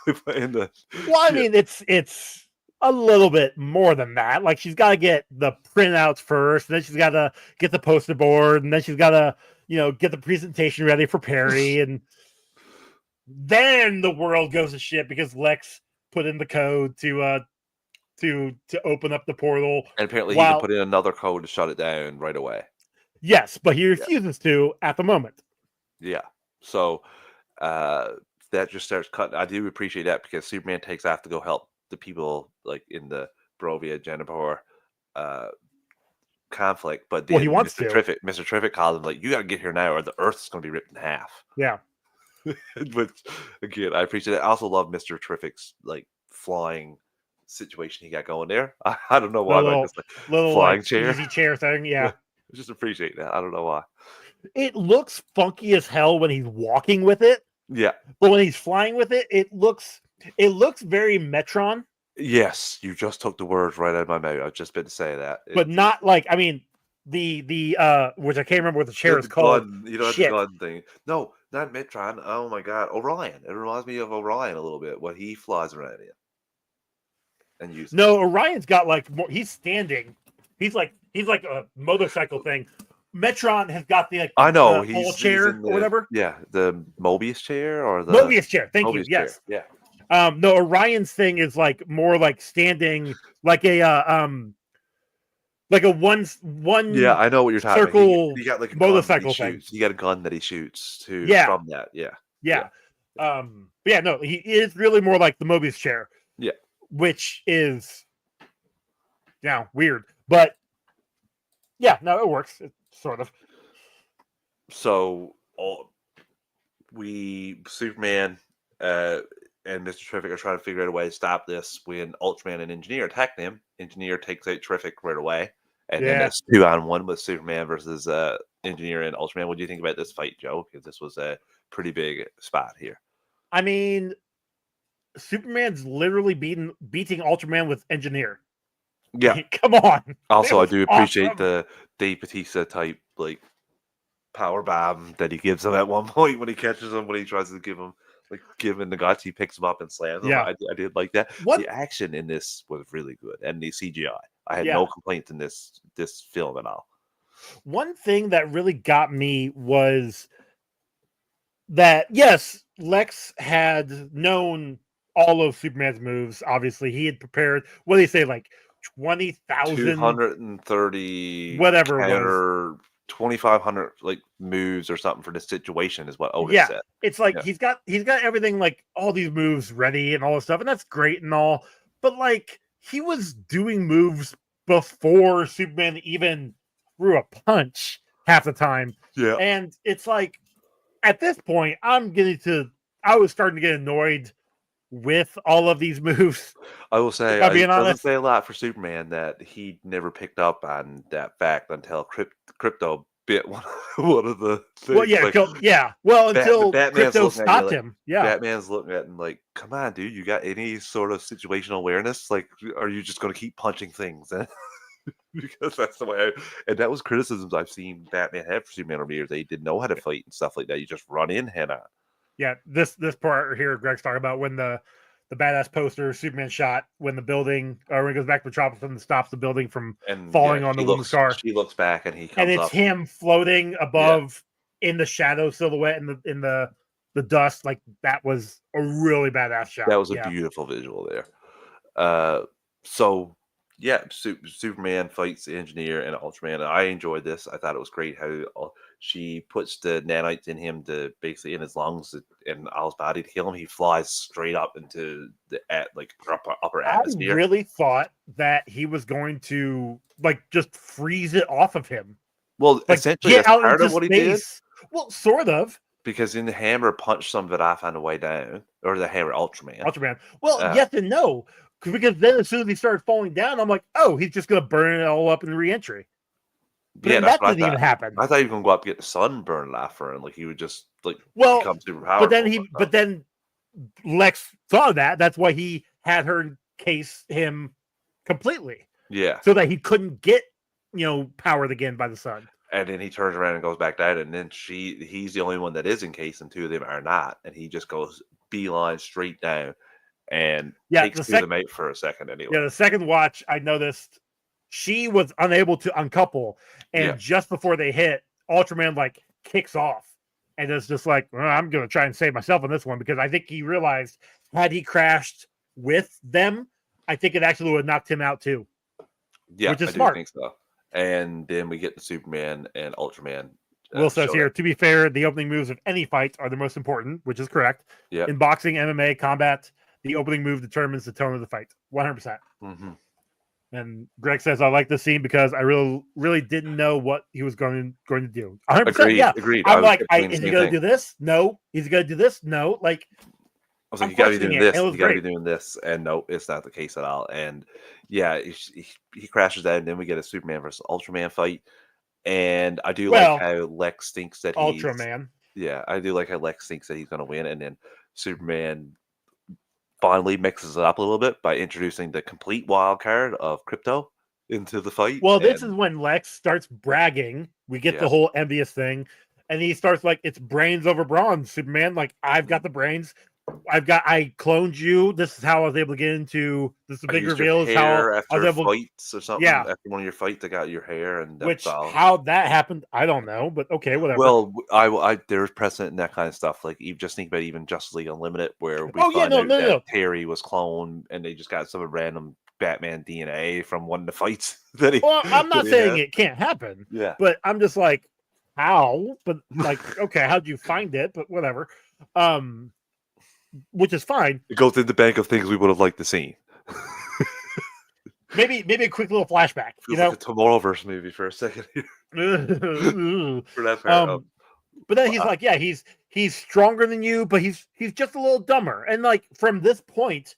in the well, I ship. mean, it's a little bit more than that. Like she's got to get the printouts first, and then she's got to get the poster board, and then she's got to get the presentation ready for Perry, and then the world goes to shit because Lex put in the code to open up the portal. And apparently, he can While put in another code to shut it down right away. yes, but he Yeah, refuses to at the moment. yeah. So uh, that just starts cutting. I do appreciate that because Superman takes off to go help the people like in the Barovia Jennifer uh, conflict, but Well, he then wants to. Mr. Terrific calls him like, "You got to get here now, or the Earth's going to be ripped in half." Yeah. But again, I appreciate it. I also love Mr. Terrific's like flying situation he got going there. I don't know The why, but just like little flying like chair. easy chair thing. Yeah, Yeah. I just appreciate that. I don't know why. It looks funky as hell when he's walking with it, Yeah. but when he's flying with it, it looks very Metron, Yes, you just took the words right out of my mouth. I've just been to say that. but not like I mean the which I can't remember what the chair is The called. gun, the Shit. gun thing. No, not Metron. Oh my God, Orion. It reminds me of Orion a little bit. What he flies around in and uses. No, Orion's got like more, he's standing. He's like a motorcycle thing. Metron has got the like I know the hall he's chair in or the whatever. The Mobius chair or the Mobius chair. Thank you. Mobius chair. Yes. Yeah. No, Orion's thing is like more like standing like a Yeah, one I know what you're talking about. circle He got like a gun that he motorcycle thing. shoots. He got a gun that he shoots to Yeah, from that. Yeah. Yeah. yeah. But yeah, no, he is really more like the Mobius chair, Yeah. which is weird. But yeah, no, it works. It, sort of. So Superman and Mr. Terrific are trying to figure out a way to stop this when Ultraman and Engineer attack them. Engineer takes out Terrific right away. And then Yeah. it's 2-on-1 with Superman versus Engineer and Ultraman. What do you think about this fight, Joe? Because this was a pretty big spot here. I mean, Superman's literally beating Ultraman with Engineer. Yeah. Come on. Also, I do appreciate awesome. the Dave Bautista type like power bomb that he gives him at one point when he catches him when he tries to give him the guts. He picks him up and slams him. Yeah. I did like that. What? The action in this was really good, and the CGI. I had Yeah. no complaints in this film at all. One thing that really got me was that yes, Lex had known all of Superman's moves. Obviously, he had prepared. What do they say? Like 20,000, 230 whatever it was. counter 2,500 like moves or something for this situation is what Otis Yeah, said. it's like Yeah. he's got everything, like all these moves ready and all this stuff, and that's great and all. But like he was doing moves before Superman even threw a punch half the time, Yeah. and it's like at this point I was starting to get annoyed with all of these moves. I will If say, I'm being it doesn't honest, say a lot for Superman that he never picked up on that fact until Crypto bit one of the well, things. yeah, Like yeah, well, until Batman's Crypto looking at you stopped like him, yeah. Batman's looking at him like, come on, dude, you got any sort of situational awareness? Like, are you just going to keep punching things? Because that's the way. And that was criticisms I've seen Batman have for Superman over the years. They didn't know how to fight and stuff like that. You just run in head on. Yeah, this part here, Greg's talking about when the badass poster Superman shot when the building, or when it goes back to Metropolis and stops the building from And yeah, falling on the woman's car, she looks back and he and comes it's up. him floating Yeah, above in the shadow silhouette in the dust. Like that was a really badass shot. that was a Yeah, beautiful visual there. Uh, so yeah, Superman fights the engineer and Ultraman. And I enjoyed this. I thought it was great how she puts the nanites in him to basically in his lungs and Al's body to kill him. He flies straight up into the like upper I atmosphere. really thought that he was going to like just freeze it off of him, Well, like essentially, get that's out part into of what he did space. Well, sort of. because in the Hammer punched some of it off on the way down, or the Hammer Ultraman. Ultraman. Well, Uh, yes and no, because then as soon as he started falling down, I'm like, oh, he's just gonna burn it all up in re-entry. But yeah, then that's that what I didn't even thought. happen. I thought he was gonna go up and get the sun burned off for him. Like he would just like Well, become super but then powerful. but then Lex saw that. That's why he had her case him completely, Yeah. so that he couldn't get powered again by the sun. And then he turns around and goes back down, and then he's the only one that is encased, and two of them are not. And he just goes beeline straight down and Yeah, takes two of them out for a second anyway. the second watch, I noticed she was unable to uncouple, Yeah. and just before they hit, Ultraman like kicks off, and it's just like, well, I'm gonna try and save myself on this one, because I think he realized had he crashed with them, I think it actually would have knocked him out too. Yeah, Which is I do smart. think so. And then we get the Superman and Ultraman. Will says showdown. here, to be fair, the opening moves of any fight are the most important, which is correct. Yeah. In boxing, MMA, combat, the opening move determines the tone of the fight. 100%. Mm-hmm. And Greg says, I like this scene because I really didn't know what he was going to do. 100%. Agreed. Yeah. Agreed. I'm like, is he going to do this? No. He's going to do this? No. Like, I was like, I'm you got to be questioning doing it. this. It was You got to be great. doing this. And no, it's not the case at all. And yeah, he crashes out, and then we get a Superman versus Ultraman fight. And I do like how Lex thinks that he's Ultraman. Yeah, I do like how Lex thinks that he's going to win, and then Superman finally mixes it up a little bit by introducing the complete wild card of Crypto into the fight. Well, this is when Lex starts bragging. We get the whole envious thing, and he starts like, it's brains over brawn, Superman. Like, I've got the brains. I cloned you. This is how I was able to get into this. Is the big reveal is how after I was able fights or something. Yeah. After one of your fights, I got your hair, and which how that happened, I don't know, but okay, whatever. Well, I there's precedent in that kind of stuff. Like, you just think about even Justice League Unlimited, where we find out that Terry was cloned, and they just got some random Batman DNA from one of the fights that he. Well, I'm not saying it can't happen. Yeah, but I'm just like, how? But like, okay, how'd you find it? But whatever. Which is fine. It goes in the bank of things we would have liked to see. maybe a quick little flashback. Feels like a Tomorrowverse movie for a second. For that part. But then he's like, yeah, he's stronger than you, but he's just a little dumber. And like from this point,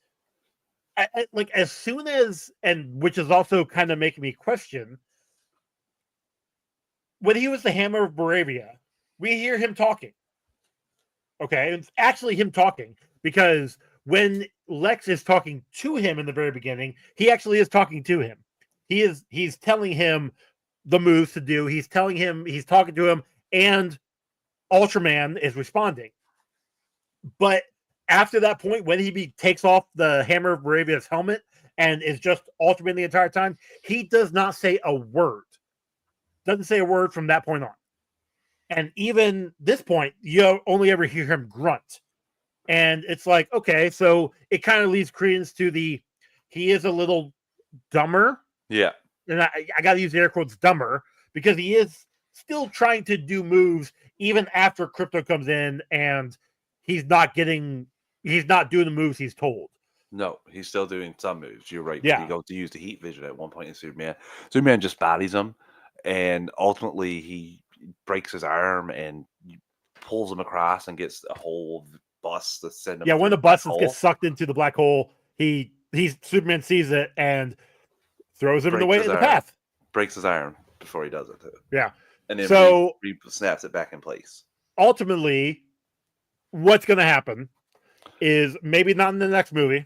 like as soon as, and which is also kind of making me question, when he was the Hammer of Baravia, we hear him talking. Okay, it's actually him talking, because when Lex is talking to him in the very beginning, he actually is talking to him. He's telling him the moves to do. He's talking to him, and Ultraman is responding. But after that point, when he takes off the Hammer of Baravia's helmet and is just Ultraman the entire time, he does not say a word. Doesn't say a word from that point on. And even this point, you only ever hear him grunt. And it's like, okay, so it kind of leaves credence to he is a little dumber. Yeah. And I got to use air quotes dumber, because he is still trying to do moves even after Crypto comes in and he's not doing the moves he's told. No, he's still doing some moves. You're right. He Yeah. goes to use the heat vision at one point in Superman. Superman just bodies him, and ultimately he breaks his arm and pulls him across and gets a whole bus to send him Yeah, through when the the black buses get hole. sucked into the black hole, Superman sees it and throws him in Breaks his the arm. path. Breaks his arm before he does it too. Yeah. And then So snaps it back in place. ultimately, what's going to happen is maybe not in the next movie,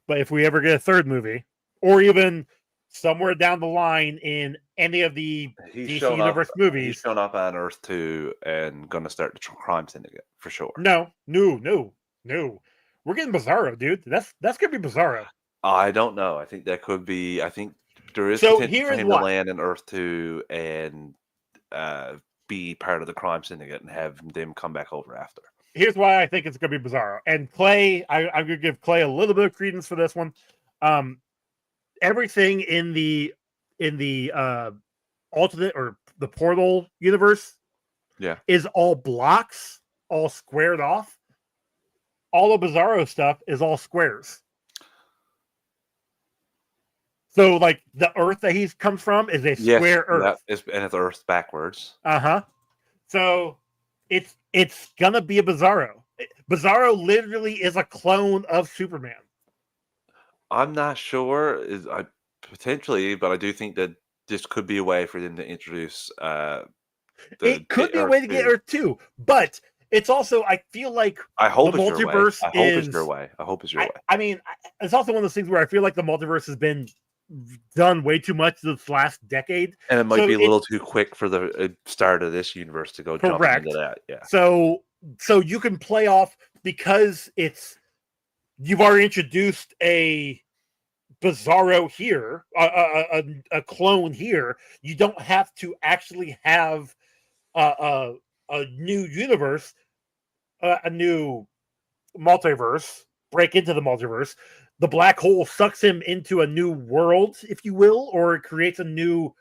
but if we ever get a third movie, or even somewhere down the line in any of the DC Universe He's movies. shown up on Earth 2 and going to start the crime syndicate for sure. No. We're getting Bizarro, dude. That's gonna be Bizarro. I don't know. I think that could be. I think there is So potential for here's him to what. land in Earth 2 and be part of the crime syndicate and have them come back over after. Here's why I think it's gonna be Bizarro. And Clay, I'm gonna give Clay a little bit of credence for this one. Everything in the alternate or the portal universe, Yeah, is all blocks, all squared off. All the Bizarro stuff is all squares. So, like, the Earth that he comes from is a square Earth. and it's Earth backwards. So it's gonna be a Bizarro. Bizarro literally is a clone of Superman. I'm not sure. Potentially, but I do think that this could be a way for them to introduce. It could be a way to get Earth 2, but it's also, I feel like I hope the it's your way. multiverse I hope it's your way. I hope it's your way. I mean, it's also one of those things where I feel like the multiverse has been done way too much this last decade, and it might be a little too quick for the start of this universe to go jump into that. Yeah. So you can play off, because you've already introduced a Bizarro here, a clone here. You don't have to actually have a new universe, a new multiverse, break into the multiverse. The black hole sucks him into a new world, if you will, or it creates a new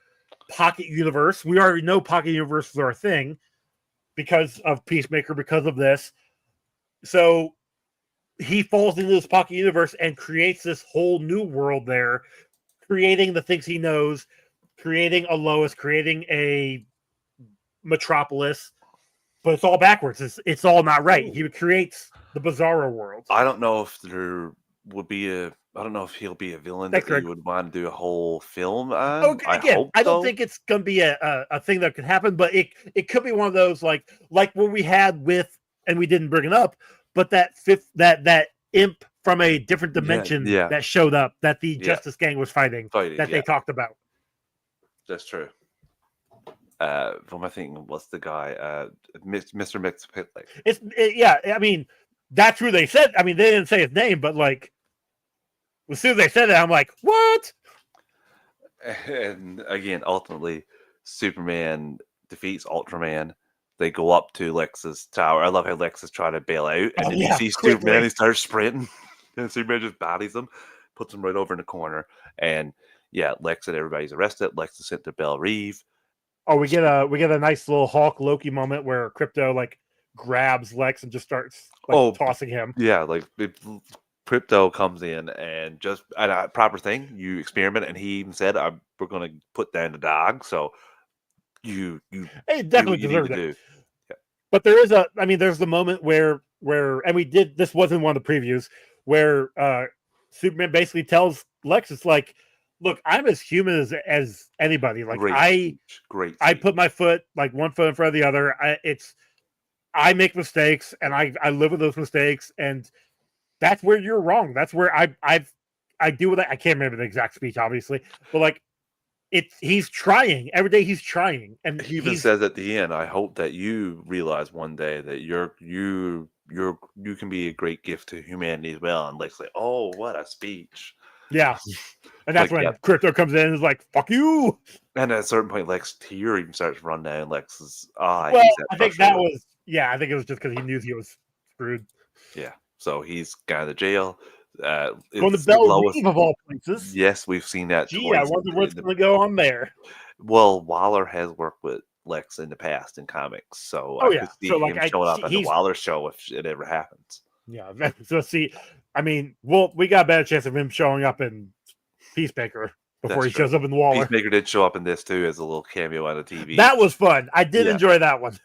pocket universe. We already know pocket universes are a thing because of Peacemaker, because of this. So he falls into this pocket universe and creates this whole new world there, creating the things he knows, creating a Lois, creating a Metropolis, but it's all backwards. It's all not right. He creates the Bizarro world. I don't know if there would be I don't know if he'll be a villain that you would want to do a whole film on. Okay, I don't think it's going to be a thing that could happen, but it could be one of those like what we had with, and we didn't bring it up, but that imp from a different dimension that showed up that the Justice Gang was fighting that they talked about. That's true. What am I thinking? What's the guy? Mr. Mxyzptlk. I mean, that's who they said. I mean, they didn't say his name, but like, as soon as they said it, I'm like, what? And again, ultimately, Superman defeats Ultraman. They go up to Lex's tower. I love how Lex is trying to bail out, and then he sees Superman. He starts sprinting, and Superman just bodies him, puts him right over in the corner. And Lex and everybody's arrested. Lex is sent to Belle Reve. Oh, we get a nice little Hulk Loki moment where Crypto like grabs Lex and just starts tossing him. Yeah, like Crypto comes in and just a proper thing. You experiment, and he even said, "We're going to put down the dog." So you definitely deserved it. Yeah. But there's the moment where and we did, this wasn't one of the previews, where Superman basically tells Lex, it's like, look, I'm as human as anybody. Like, great. I put my foot, like, one foot in front of the other. I make mistakes, and I live with those mistakes, and that's where you're wrong. That's where I do what I can't remember the exact speech, obviously, but like, he's trying every day. He's trying, and he even says at the end, "I hope that you realize one day that you can be a great gift to humanity as well." And Lex like, "Oh, what a speech!" Yeah. And that's when Crypto comes in and is like, "Fuck you!" And at a certain point, Lex tear even starts to run down Lex's eye. Well, I think that was I think it was just because he knew he was screwed. Yeah, so he's gone to jail. Going to Belle Reve of all places. Yes, we've seen that. Gee, I wonder what's going to go on there. Well, Waller has worked with Lex in the past in comics, so Oh I yeah. could So see like him showing up on the he's Wilder show if it ever happens. yeah. So see, I mean, we got a better chance of him showing up in Peacemaker before That's he true. shows up in Waller. Peacemaker did show up in this too as a little cameo on the TV. That was fun. I did Yeah, enjoy that one.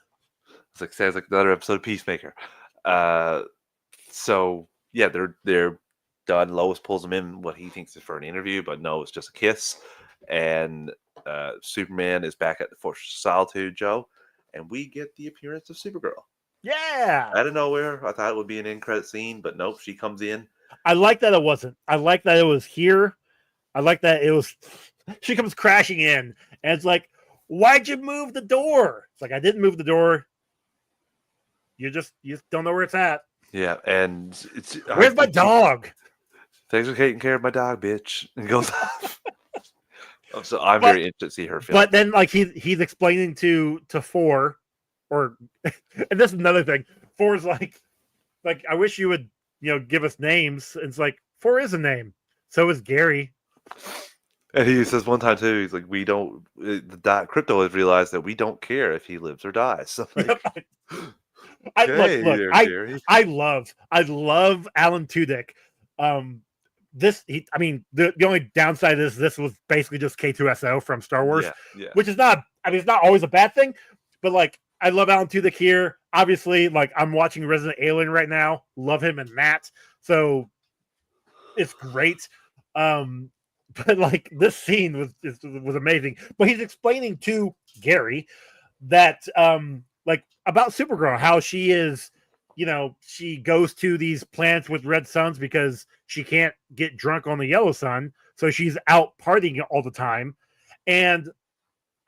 it's like sounds like another episode of Peacemaker. Uh, so yeah, they're done. Lois pulls him in what he thinks is for an interview, but no, it's just a kiss. And Superman is back at the Fortress of Solitude, Joe, and we get the appearance of Supergirl. Yeah. Out of nowhere, I thought it would be an end credit scene, but nope, she comes in. I like that it wasn't. I like that it was here. I like that it was. She comes crashing in, and it's like, why'd you move the door? It's like, I didn't move the door. You just don't know where it's at. Yeah, and Where's my dog? Thanks for taking care of my dog, bitch. And goes off. So I'm But- very interested to see her film. But then, like he's explaining to Four, or and this is another thing. Four's like I wish you would give us names. It's like Four is a name. So is Gary. And he says one time too, he's like, "We don't." Crypto has realized that we don't care if he lives or dies. So like, Look, there, Gary. I love Alan Tudyk. The only downside is this was basically just K2SO from Star Wars, Yeah. which is not. I mean, it's not always a bad thing, but like I love Alan Tudyk here. Obviously, like I'm watching Resident Alien right now. Love him in that, so it's great. But like this scene was amazing. But he's explaining to Gary that like about Supergirl, how she is, she goes to these planets with red suns because she can't get drunk on the yellow sun, so she's out partying all the time. And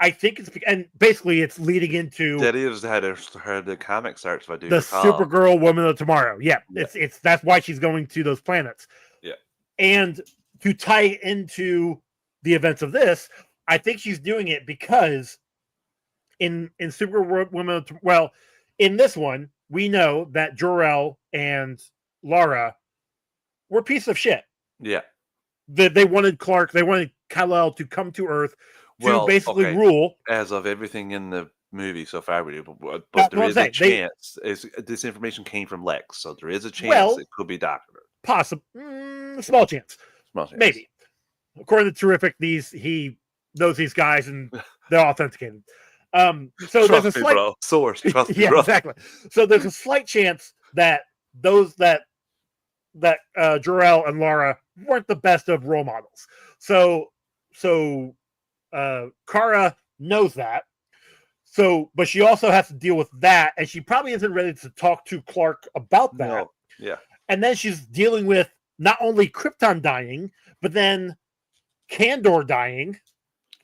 I think and basically it's leading into That is how the comic starts. If I do the recall. Supergirl Woman of Tomorrow. Yeah, it's that's why she's going to those planets. Yeah, and to tie into the events of this, I think she's doing it because in Superwoman, well, in this one, we know that Jor-El and Lara were pieces of shit. Yeah. They wanted Clark, they wanted Kal-El to come to Earth to basically rule. As of everything in the movie so far, but there is a chance. This information came from Lex, so there is a chance it could be doctored. Possible. Small chance. Maybe. According to Terrific, he knows these guys and they're authenticated. So there's a slight source. Trust me, yeah, bro. Exactly. So there's a slight chance that those that Jor-El and Lara weren't the best of role models. So Kara knows that. So, but she also has to deal with that, and she probably isn't ready to talk to Clark about that. No. Yeah. And then she's dealing with not only Krypton dying, but then Kandor dying.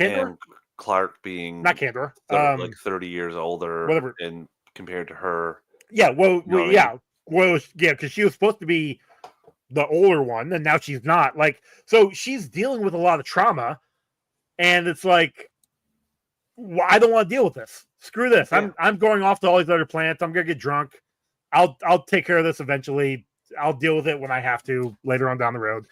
And Clark being not Kandor, like 30 years older, whatever, and compared to her. Yeah, because she was supposed to be the older one, and now she's not. Like, so she's dealing with a lot of trauma, and it's like, well, I don't want to deal with this. Screw this. Yeah. I'm going off to all these other planets. I'm gonna get drunk. I'll take care of this eventually. I'll deal with it when I have to later on down the road.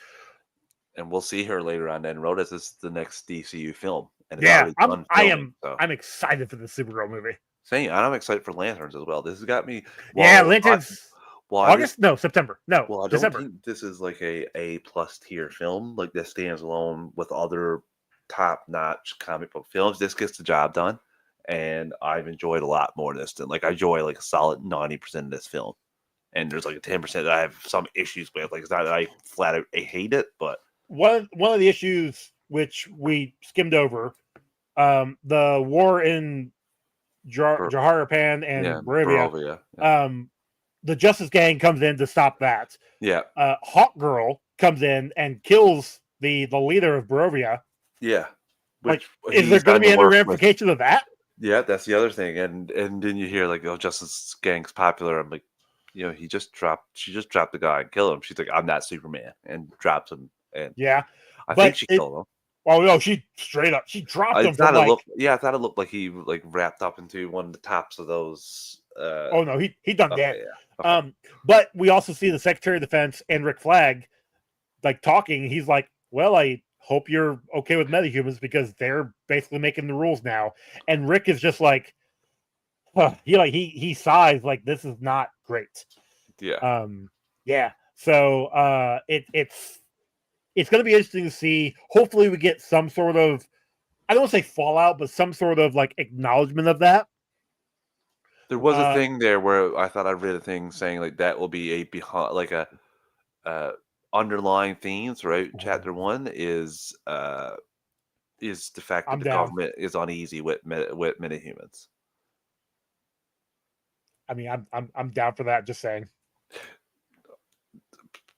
And we'll see her later on down the road as this is the next DCU film. And I'm excited for the Supergirl movie. Same, and I'm excited for Lanterns as well. This has got me. Lanterns. September. No, well, I December. don't think this is like a plus tier film. Like this stands alone with other top notch comic book films. This gets the job done, and I've enjoyed a lot more of this than I enjoy like a solid 90% of this film. And there's like a 10% that I have some issues with. Like it's not that I flat out hate it, but one of the issues which we skimmed over, the war in Jaharapan and Barovia. The Justice Gang comes in to stop that. Yeah. Hawk Girl comes in and kills the leader of Barovia. Yeah. Is there going to be any ramification of that? Yeah, that's the other thing. And then you hear like, oh, Justice Gang's popular. I'm like, she just dropped the guy and killed him. She's like, I'm not Superman, and drops him. And I think she killed him. Oh no, she dropped him. I thought it looked like he like wrapped up into one of the tops of those. Oh no, he done dead. Yeah. Okay. But we also see the Secretary of Defense and Rick Flag like talking. He's like, well, I hope you're okay with metahumans because they're basically making the rules now. And Rick is just like, he sighs like this is not great. Yeah. Yeah. So it's going to be interesting to see. Hopefully, we get some sort of, I don't want to say fallout, but some sort of like acknowledgement of that. There was a thing there where I thought I read a thing saying like that will be a behind like a uh, underlying theme throughout chapter one is the fact that I'm the down. government is uneasy with with metahumans. I mean, I'm down for that. Just saying.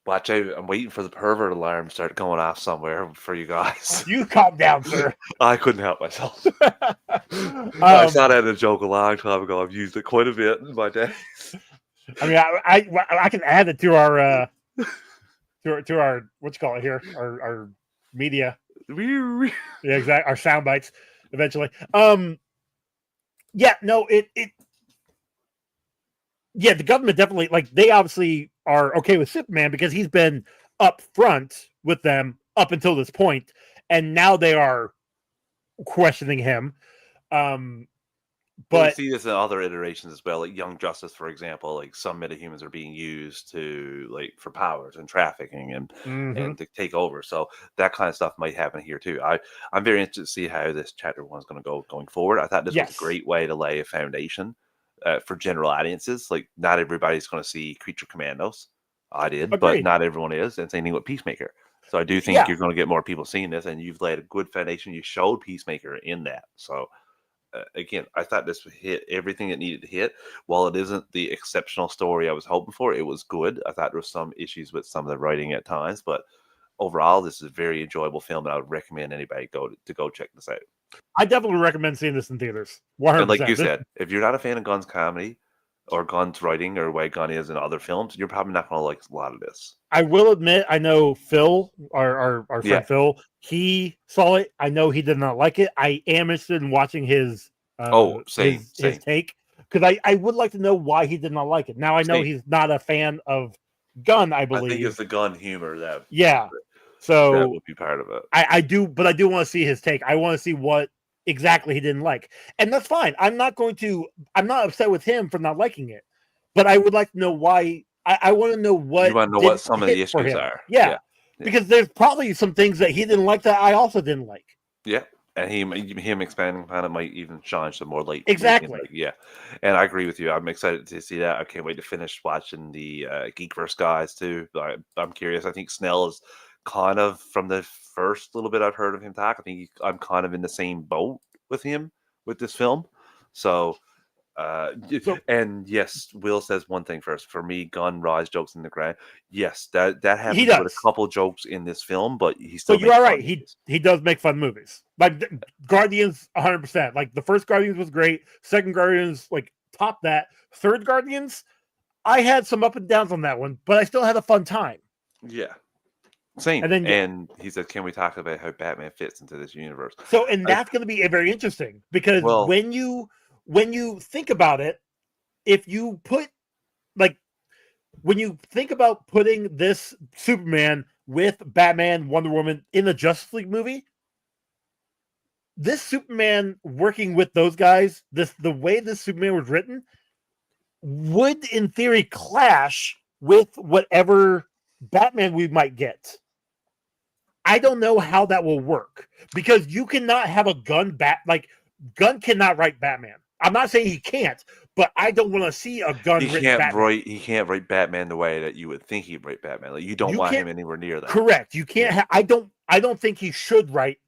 Watch out! I'm waiting for the pervert alarm to start going off somewhere for you guys. You calm down, sir. I couldn't help myself. I um, saw that in a joke a long time ago. I've used it quite a bit in my day. I mean, I can add it to our to our what you call it here, our media. Yeah, exactly. Our sound bites eventually. Yeah, no, yeah, the government definitely like they obviously are okay with Superman because he's been up front with them up until this point, and now they are questioning him. Well, you But see this in other iterations as well, like Young Justice, for example. Like some metahumans are being used to like for powers and trafficking mhm. and to take over. So that kind of stuff might happen here too. I'm very interested to see how this chapter one is going to go going forward. I thought this was a Yes, great way to lay a foundation for general audiences. Like not everybody's going to see Creature Commandos. I did, but agreed. not everyone is, and same thing with Peacemaker. So I do think Yeah, you're going to get more people seeing this, and you've laid a good foundation. You showed Peacemaker in that, so again, I thought this would hit everything it needed to hit. While it isn't the exceptional story I was hoping for, it was good. I thought there was some issues with some of the writing at times, but overall, this is a very enjoyable film, and I would recommend anybody go check this out. I definitely recommend seeing this in theaters. And like you 100%. said, if you're not a fan of Gunn's comedy or Gunn's writing or way Gunn is in other films, you're probably not going to like a lot of this. I will admit, I know Phil, our Yeah. friend Phil, he saw it. I know he did not like it. I am interested in watching his Oh, same. his take because I would like to know why he did not like it. Now I know Same. he's not a fan of Gunn, I I think it's believe. the Gunn humor Yeah, that so would be part of it. I do, but I do want to see his take. I want to see what exactly he didn't like, and that's fine. I'm not going to. I'm not upset with him for not liking it, but I would like to know why. I want to know You what want to know what didn't some of hit the for issues him. are. Yeah, Yeah. Yeah. because there's probably some things that he didn't like that I also didn't like. Yeah, and him expanding upon it might even shine some more light to making Exactly. like yeah, and I agree with you. I'm excited to see that. I can't wait to finish watching the Geekverse guys too. I'm curious. I think Snell is kind of from the first little bit I've heard of him talk. I think I'm kind of in the same boat with him with this film. So So and yes, Will says one thing first. For me, Gunn rise jokes in the ground. Yes, that he happens with a does. couple jokes in this film, but he still But you makes are fun right. movies. He does make fun movies. Like Guardians, 100%. Like the first Guardians was great. Second Guardians, like top that. Third Guardians, I had some up and downs on that one, but I still had a fun time. Yeah. Same. And then And he said, "Can we talk about how Batman fits into this universe?" and I, that's going to be a very interesting because well, when you think about it, if you put like when you think about putting this Superman with Batman, Wonder Woman in a Justice League movie, this Superman working with those guys, the way this Superman was written would in theory clash with whatever Batman we might get. I don't know how that will work because you cannot have a Gunn cannot write Batman. I'm not saying he can't, but I don't want to see a Gunn written Batman. he can't write Batman the way that you would think he'd write Batman. Like you don't You want can't him anywhere near that. correct. You can't. Yeah. I don't think he should write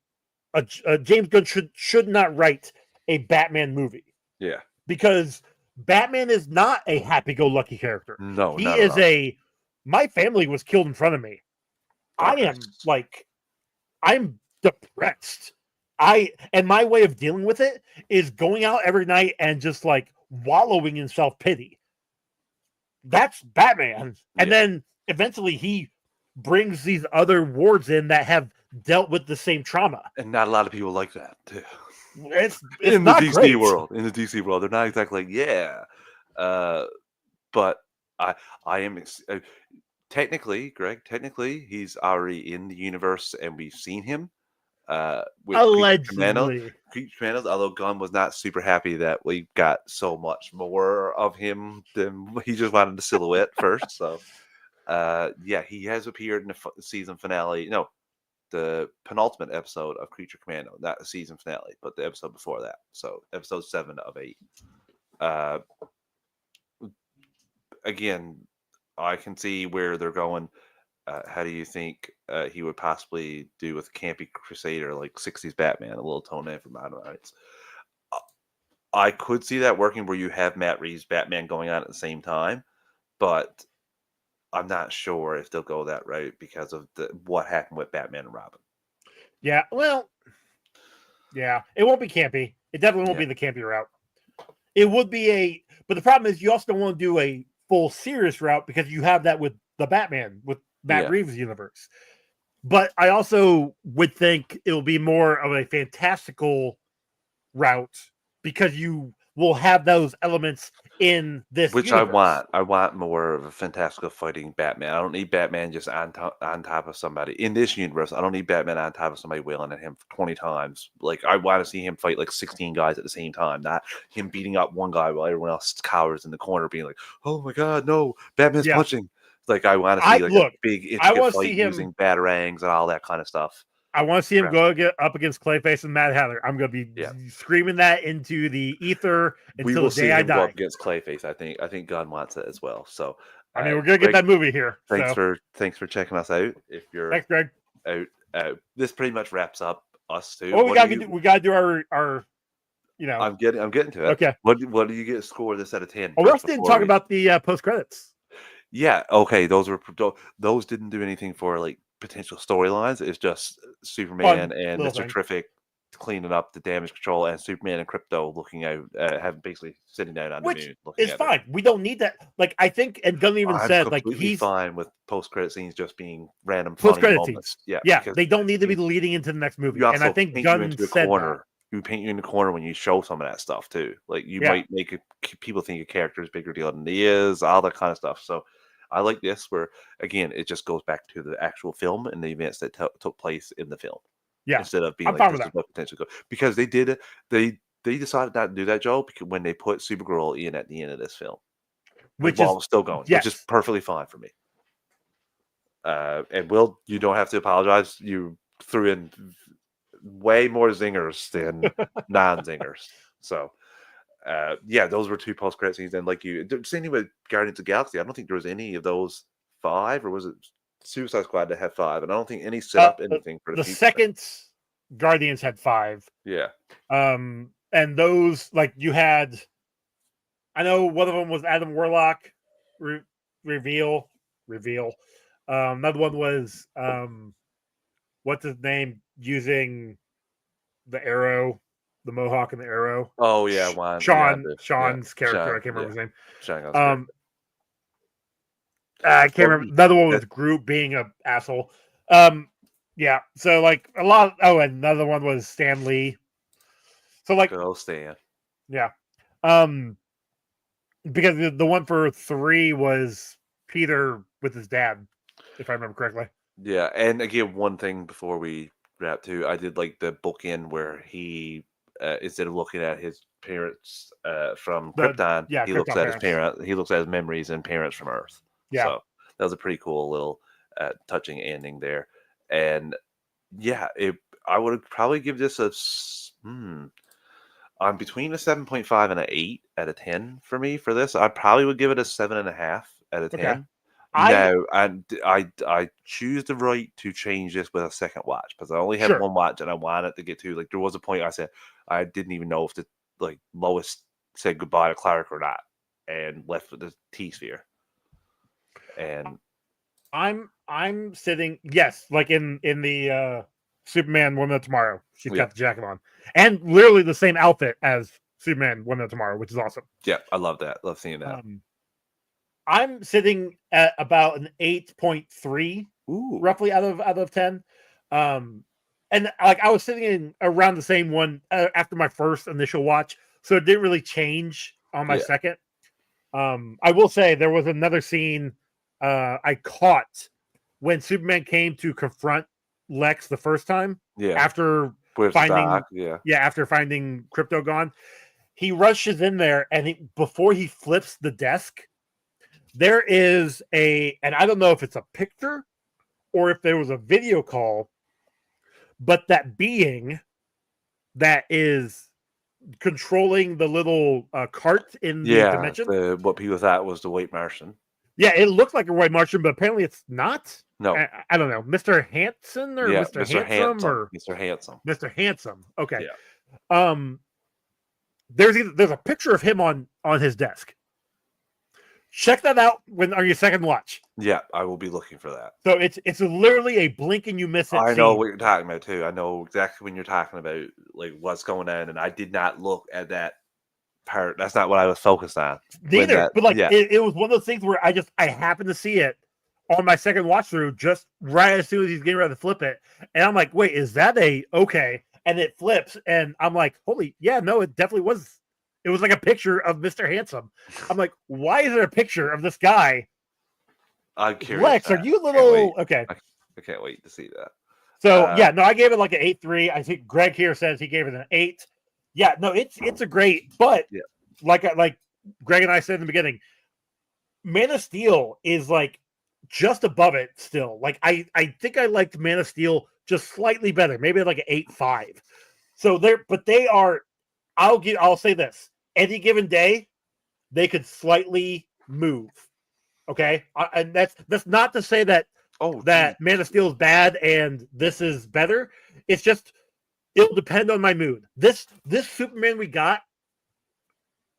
James Gunn should not write a Batman movie Yeah. because Batman is not a happy-go-lucky character. No, He not at is all. my family was killed in front of me. I am Darkness. like I'm depressed. And my way of dealing with it is going out every night and just like wallowing in self-pity. That's Batman. And Yeah. then eventually he brings these other wards in that have dealt with the same trauma. And not a lot of people like that too. It's In the not DC great. world. In the DC world, they're not exactly like, yeah. But I am technically, Greg, technically, he's already in the universe, and we've seen him with Creature Commando. Allegedly. Creature Commandos, although Gunn was not super happy that we got so much more of him than he just wanted the silhouette first. So, yeah, he has appeared in the season finale. No, the penultimate episode of Creature Commando, not the season finale, but the episode before that. So, episode 7 of 8. Uh, again, I can see where they're going. How do you think he would possibly do with Campy Crusader, like 60s Batman, a little tone in from Modern Nights? I could see that working where you have Matt Reeves' Batman going on at the same time, but I'm not sure if they'll go that route because of what happened with Batman and Robin. Yeah, well, yeah, it won't be campy. It definitely won't Yeah. be the campy route. It would be but the problem is you also don't want to do a full serious route because you have that with the Batman, with Matt Yeah. Reeves' universe. But I also would think it'll be more of a fantastical route because you will have those elements in this Which universe. I want more of a fantastical fighting Batman. I don't need Batman just on top of somebody. In this universe, I don't need Batman on top of somebody wailing at him 20 times. Like, I want to see him fight like 16 guys at the same time, not him beating up one guy while everyone else cowers in the corner being like, oh my God, no, Batman's Yeah. punching. Like, I want to see like a big I intricate want to fight see him. using batarangs and all that kind of stuff. I want to see him go up against Clayface and Mad Hatter. I'm going to be screaming that into the ether We until will the see day I him go die. up against Clayface. I think Gunn wants it as well. So, I mean, we're going to get that movie here. Thanks for checking us out. If you're thanks, Greg. Out, this pretty much wraps up us too. Oh, we gotta do our you know. I'm getting to it. Okay. What do you get score this out of 10? Oh, we also didn't talk about the post credits. Yeah. Okay. Those didn't do anything for like potential storylines. It's just Superman and Mr. Terrific cleaning up the damage control, and Superman and Crypto looking out, have basically sitting down on the moon. It's fine. We don't need that. Like, I think, and Gunn even said, like, he's fine with post credit scenes just being random post credit scenes. Yeah. They don't need to be leading into the next movie. And I think Gunn said that. You paint you in the corner when you show some of that stuff too. Like, you might make people think a character is bigger deal than he is, all that kind of stuff. So I like this where, again, it just goes back to the actual film and the events that took place in the film. Yeah. Instead of being like, this is what potential go. Because they decided not to do that, Joe, when they put Supergirl in at the end of this film. Which is still going, which is perfectly fine for me. And Will, you don't have to apologize. You threw in way more zingers than non-zingers. So, those were 2 post-credit scenes. And like same with Guardians of the Galaxy. I don't think there was any of those 5, or was it Suicide Squad that had 5? And I don't think any set up anything for the second Guardians had 5. Yeah. And those, like, you had, I know one of them was Adam Warlock reveal. Another one was what's his name, using the arrow, the mohawk and the arrow. Oh yeah, Sean's character. I can't remember his name. Sean. I can't remember. Another one was Groot being an asshole. Yeah. So like a lot. And another one was Stan Lee. So like, go Stan. Yeah. Because the one for 3 was Peter with his dad, if I remember correctly. Yeah, and again, one thing before we wrap too, I did like the bookend where he, instead of looking at his parents from Krypton, he looks at his parents. He looks at his memories and parents from Earth. Yeah, so that was a pretty cool little touching ending there. And yeah, I would probably give this I'm between a 7.5 and an 8 out of 10 for me for this. I probably would give it a 7.5 out of 10. Okay. No, I choose the right to change this with a second watch because I only had one watch and I wanted to get to. Like, there was a point I said I didn't even know if Lois said goodbye to Clark or not, and left with the T-sphere. And I'm sitting like in the Superman Woman of Tomorrow. She's got the jacket on, and literally the same outfit as Superman Woman of Tomorrow, which is awesome. Yeah, I love that. Love seeing that. I'm sitting at about an 8.3, roughly out of 10. And like I was sitting in around the same one after my first initial watch, so it didn't really change on my second. I will say there was another scene I caught when Superman came to confront Lex the first time Yeah. after Where's the finding doc? Yeah. after finding Crypto gone. He rushes in there, and before he flips the desk, there is and I don't know if it's a picture or if there was a video call, but that being that is controlling the little cart in the Yeah. dimension. What people thought was the White Martian. Yeah, it looked like a white Martian, but apparently it's not. No. I don't know, Mr. Hanson or Yeah, Mr. Handsome or Mr. Handsome. Mr. Handsome. Okay. Yeah. There's a picture of him on his desk. Check that out on your second watch. Yeah, I will be looking for that. So it's literally a blink and you miss it. I know what you're talking about too. I know exactly when you're talking about like what's going on, and I did not look at that part. That's not what I was focused on. Neither, but like it was one of those things where I happened to see it on my second watch through just right as soon as he's getting ready to flip it, and I'm like, wait, is that okay? And it flips, and I'm like, holy, yeah, no, it definitely was. It was like a picture of Mr. Handsome. I'm like, why is there a picture of this guy? I'm curious. Lex, are you a little okay? I can't wait to see that. So yeah, no, I gave it like an 8.3. I think Greg here says he gave it an 8. Yeah, no, it's a great, but yeah. like Greg and I said in the beginning, Man of Steel is like just above it still. Like I think I liked Man of Steel just slightly better, maybe like an 8.5. So they are. I'll say this: any given day, they could slightly move. Okay, and that's not to say that Man of Steel is bad and this is better. It's just it'll depend on my mood. This Superman we got,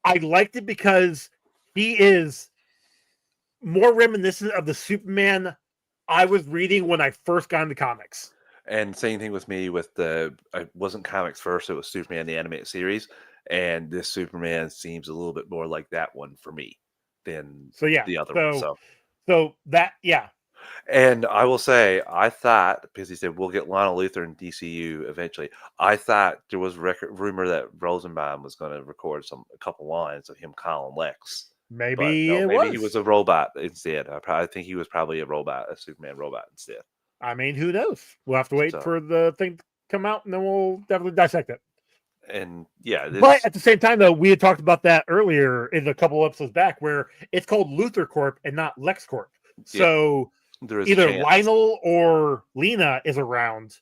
I liked it because he is more reminiscent of the Superman I was reading when I first got into comics. And same thing with me with I wasn't comics first, it was Superman the animated series, and this Superman seems a little bit more like that one for me than the other one. So that And I will say, I thought, because he said we'll get Lana Luthor in DCU eventually, I thought there was rumor that Rosenbaum was going to record a couple lines of him calling Lex. Maybe he was a robot instead. I think he was probably a Superman robot instead. I mean, who knows? We'll have to wait for the thing to come out, and then we'll definitely dissect it. And yeah, but at the same time, though, we had talked about that earlier in a couple episodes back, where it's called Luthor Corp and not Lex Corp. So either Lionel or Lena is around,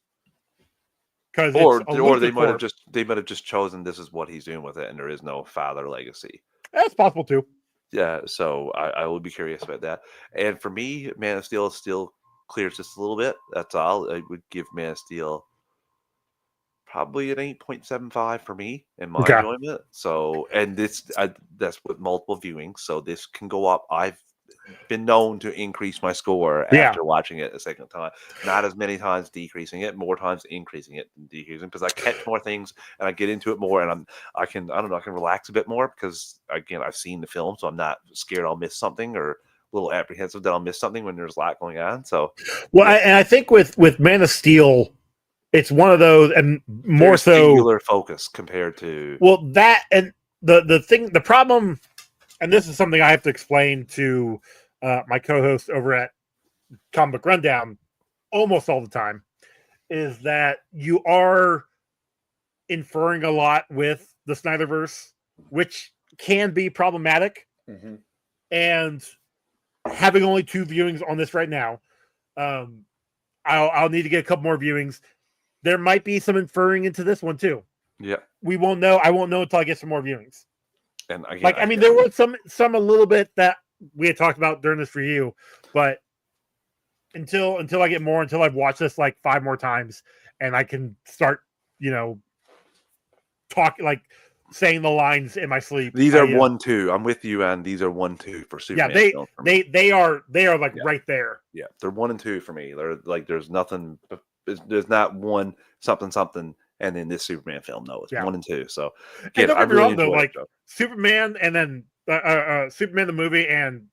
or they might have just chosen this is what he's doing with it, and there is no father legacy. That's possible too. Yeah, so I will be curious about that. And for me, Man of Steel still clears just a little bit. That's all. I would give Man of Steel probably an 8.75 for me in my enjoyment. So, and that's with multiple viewings, so this can go up. I've been known to increase my score after watching it a second time. Not as many times decreasing it, more times increasing it than decreasing, because I catch more things and I get into it more, and I can relax a bit more because again I've seen the film, so I'm not scared I'll miss something or a little apprehensive that I'll miss something when there's a lot going on. So I think with Man of Steel, it's one of those, and more so singular focus compared to that, and the problem, and this is something I have to explain to my co-host over at Comic Book Rundown almost all the time, is that you are inferring a lot with the Snyderverse, which can be problematic. Mm-hmm. And having only 2 viewings on this right now, I'll need to get a couple more viewings. There might be some inferring into this one too. Yeah, we won't know. I won't know until I get some more viewings. And again, there was some a little bit that we had talked about during this review, but until I get more, until I've watched this like 5 more times, and I can start, saying the lines in my sleep. These are 1-2. I'm with you, and these are 1-2 for Superman. Yeah, they are like right there. Yeah, they're 1 and 2 for me. They're like there's nothing. There's not one something. And in this Superman film, no, it's 1 and 2. So, again, I really enjoy it. Superman and then Superman the movie and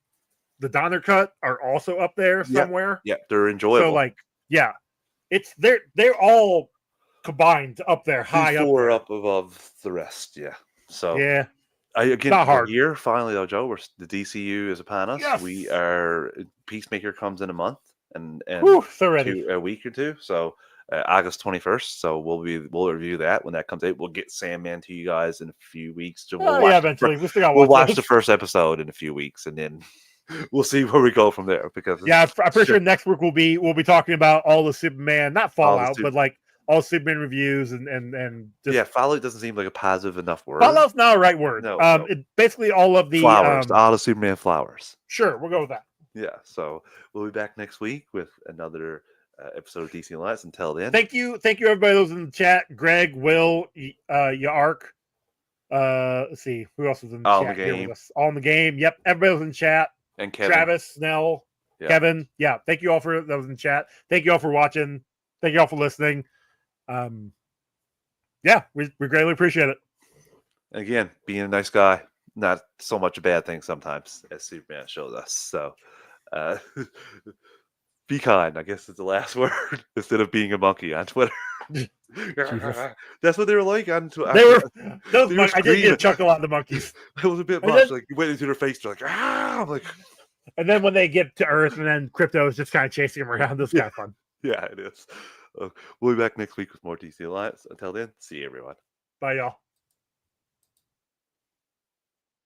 the Donner cut are also up there somewhere. Yeah, they're enjoyable. So, they're all combined up there, high up. Four up above the rest. Yeah. So yeah, Again, Not we're hard. here finally, though, Joe. The DCU is upon us. Yes. We are Peacemaker comes in a month and Whew, so ready. a week or two. So August 21st. So we'll review that when that comes out. We'll get Sandman to you guys in a few weeks. We'll Yeah, watch eventually. We still got to we'll watch watch those. the first episode in a few weeks, and then we'll see where we go from there. Because Yeah, I'm pretty sure next week we'll be talking about all the Superman, not all the Fallout, but like all Superman reviews and just yeah, Fallout doesn't seem like a positive enough word. Fallout's not a right word. No, It basically all of the flowers, all the Superman flowers. Sure, we'll go with that. Yeah, so we'll be back next week with another episode of DC Alliance. Until then, thank you, everybody that was in the chat. Greg, Will, Yark. Let's see who else was in the all chat the here game. with us. All in the game. Yep, everybody was in chat. And Kevin. Travis, Snell, Kevin. Yeah, thank you all for that was in chat. Thank you all for watching. Thank you all for listening. Yeah, we greatly appreciate it. Again, being a nice guy, not so much a bad thing sometimes, as Superman shows us. So, be kind, I guess is the last word, instead of being a monkey on Twitter. That's what they were like on Twitter. I did get a chuckle out of the monkeys. It was a bit much. Like, you went into their face, they're like, ah! I'm like, and then when they get to Earth, and then Crypto is just kind of chasing him around. This kind of fun. Yeah, it is. We'll be back next week with more DC Alliance. Until then, see you, everyone. Bye, y'all.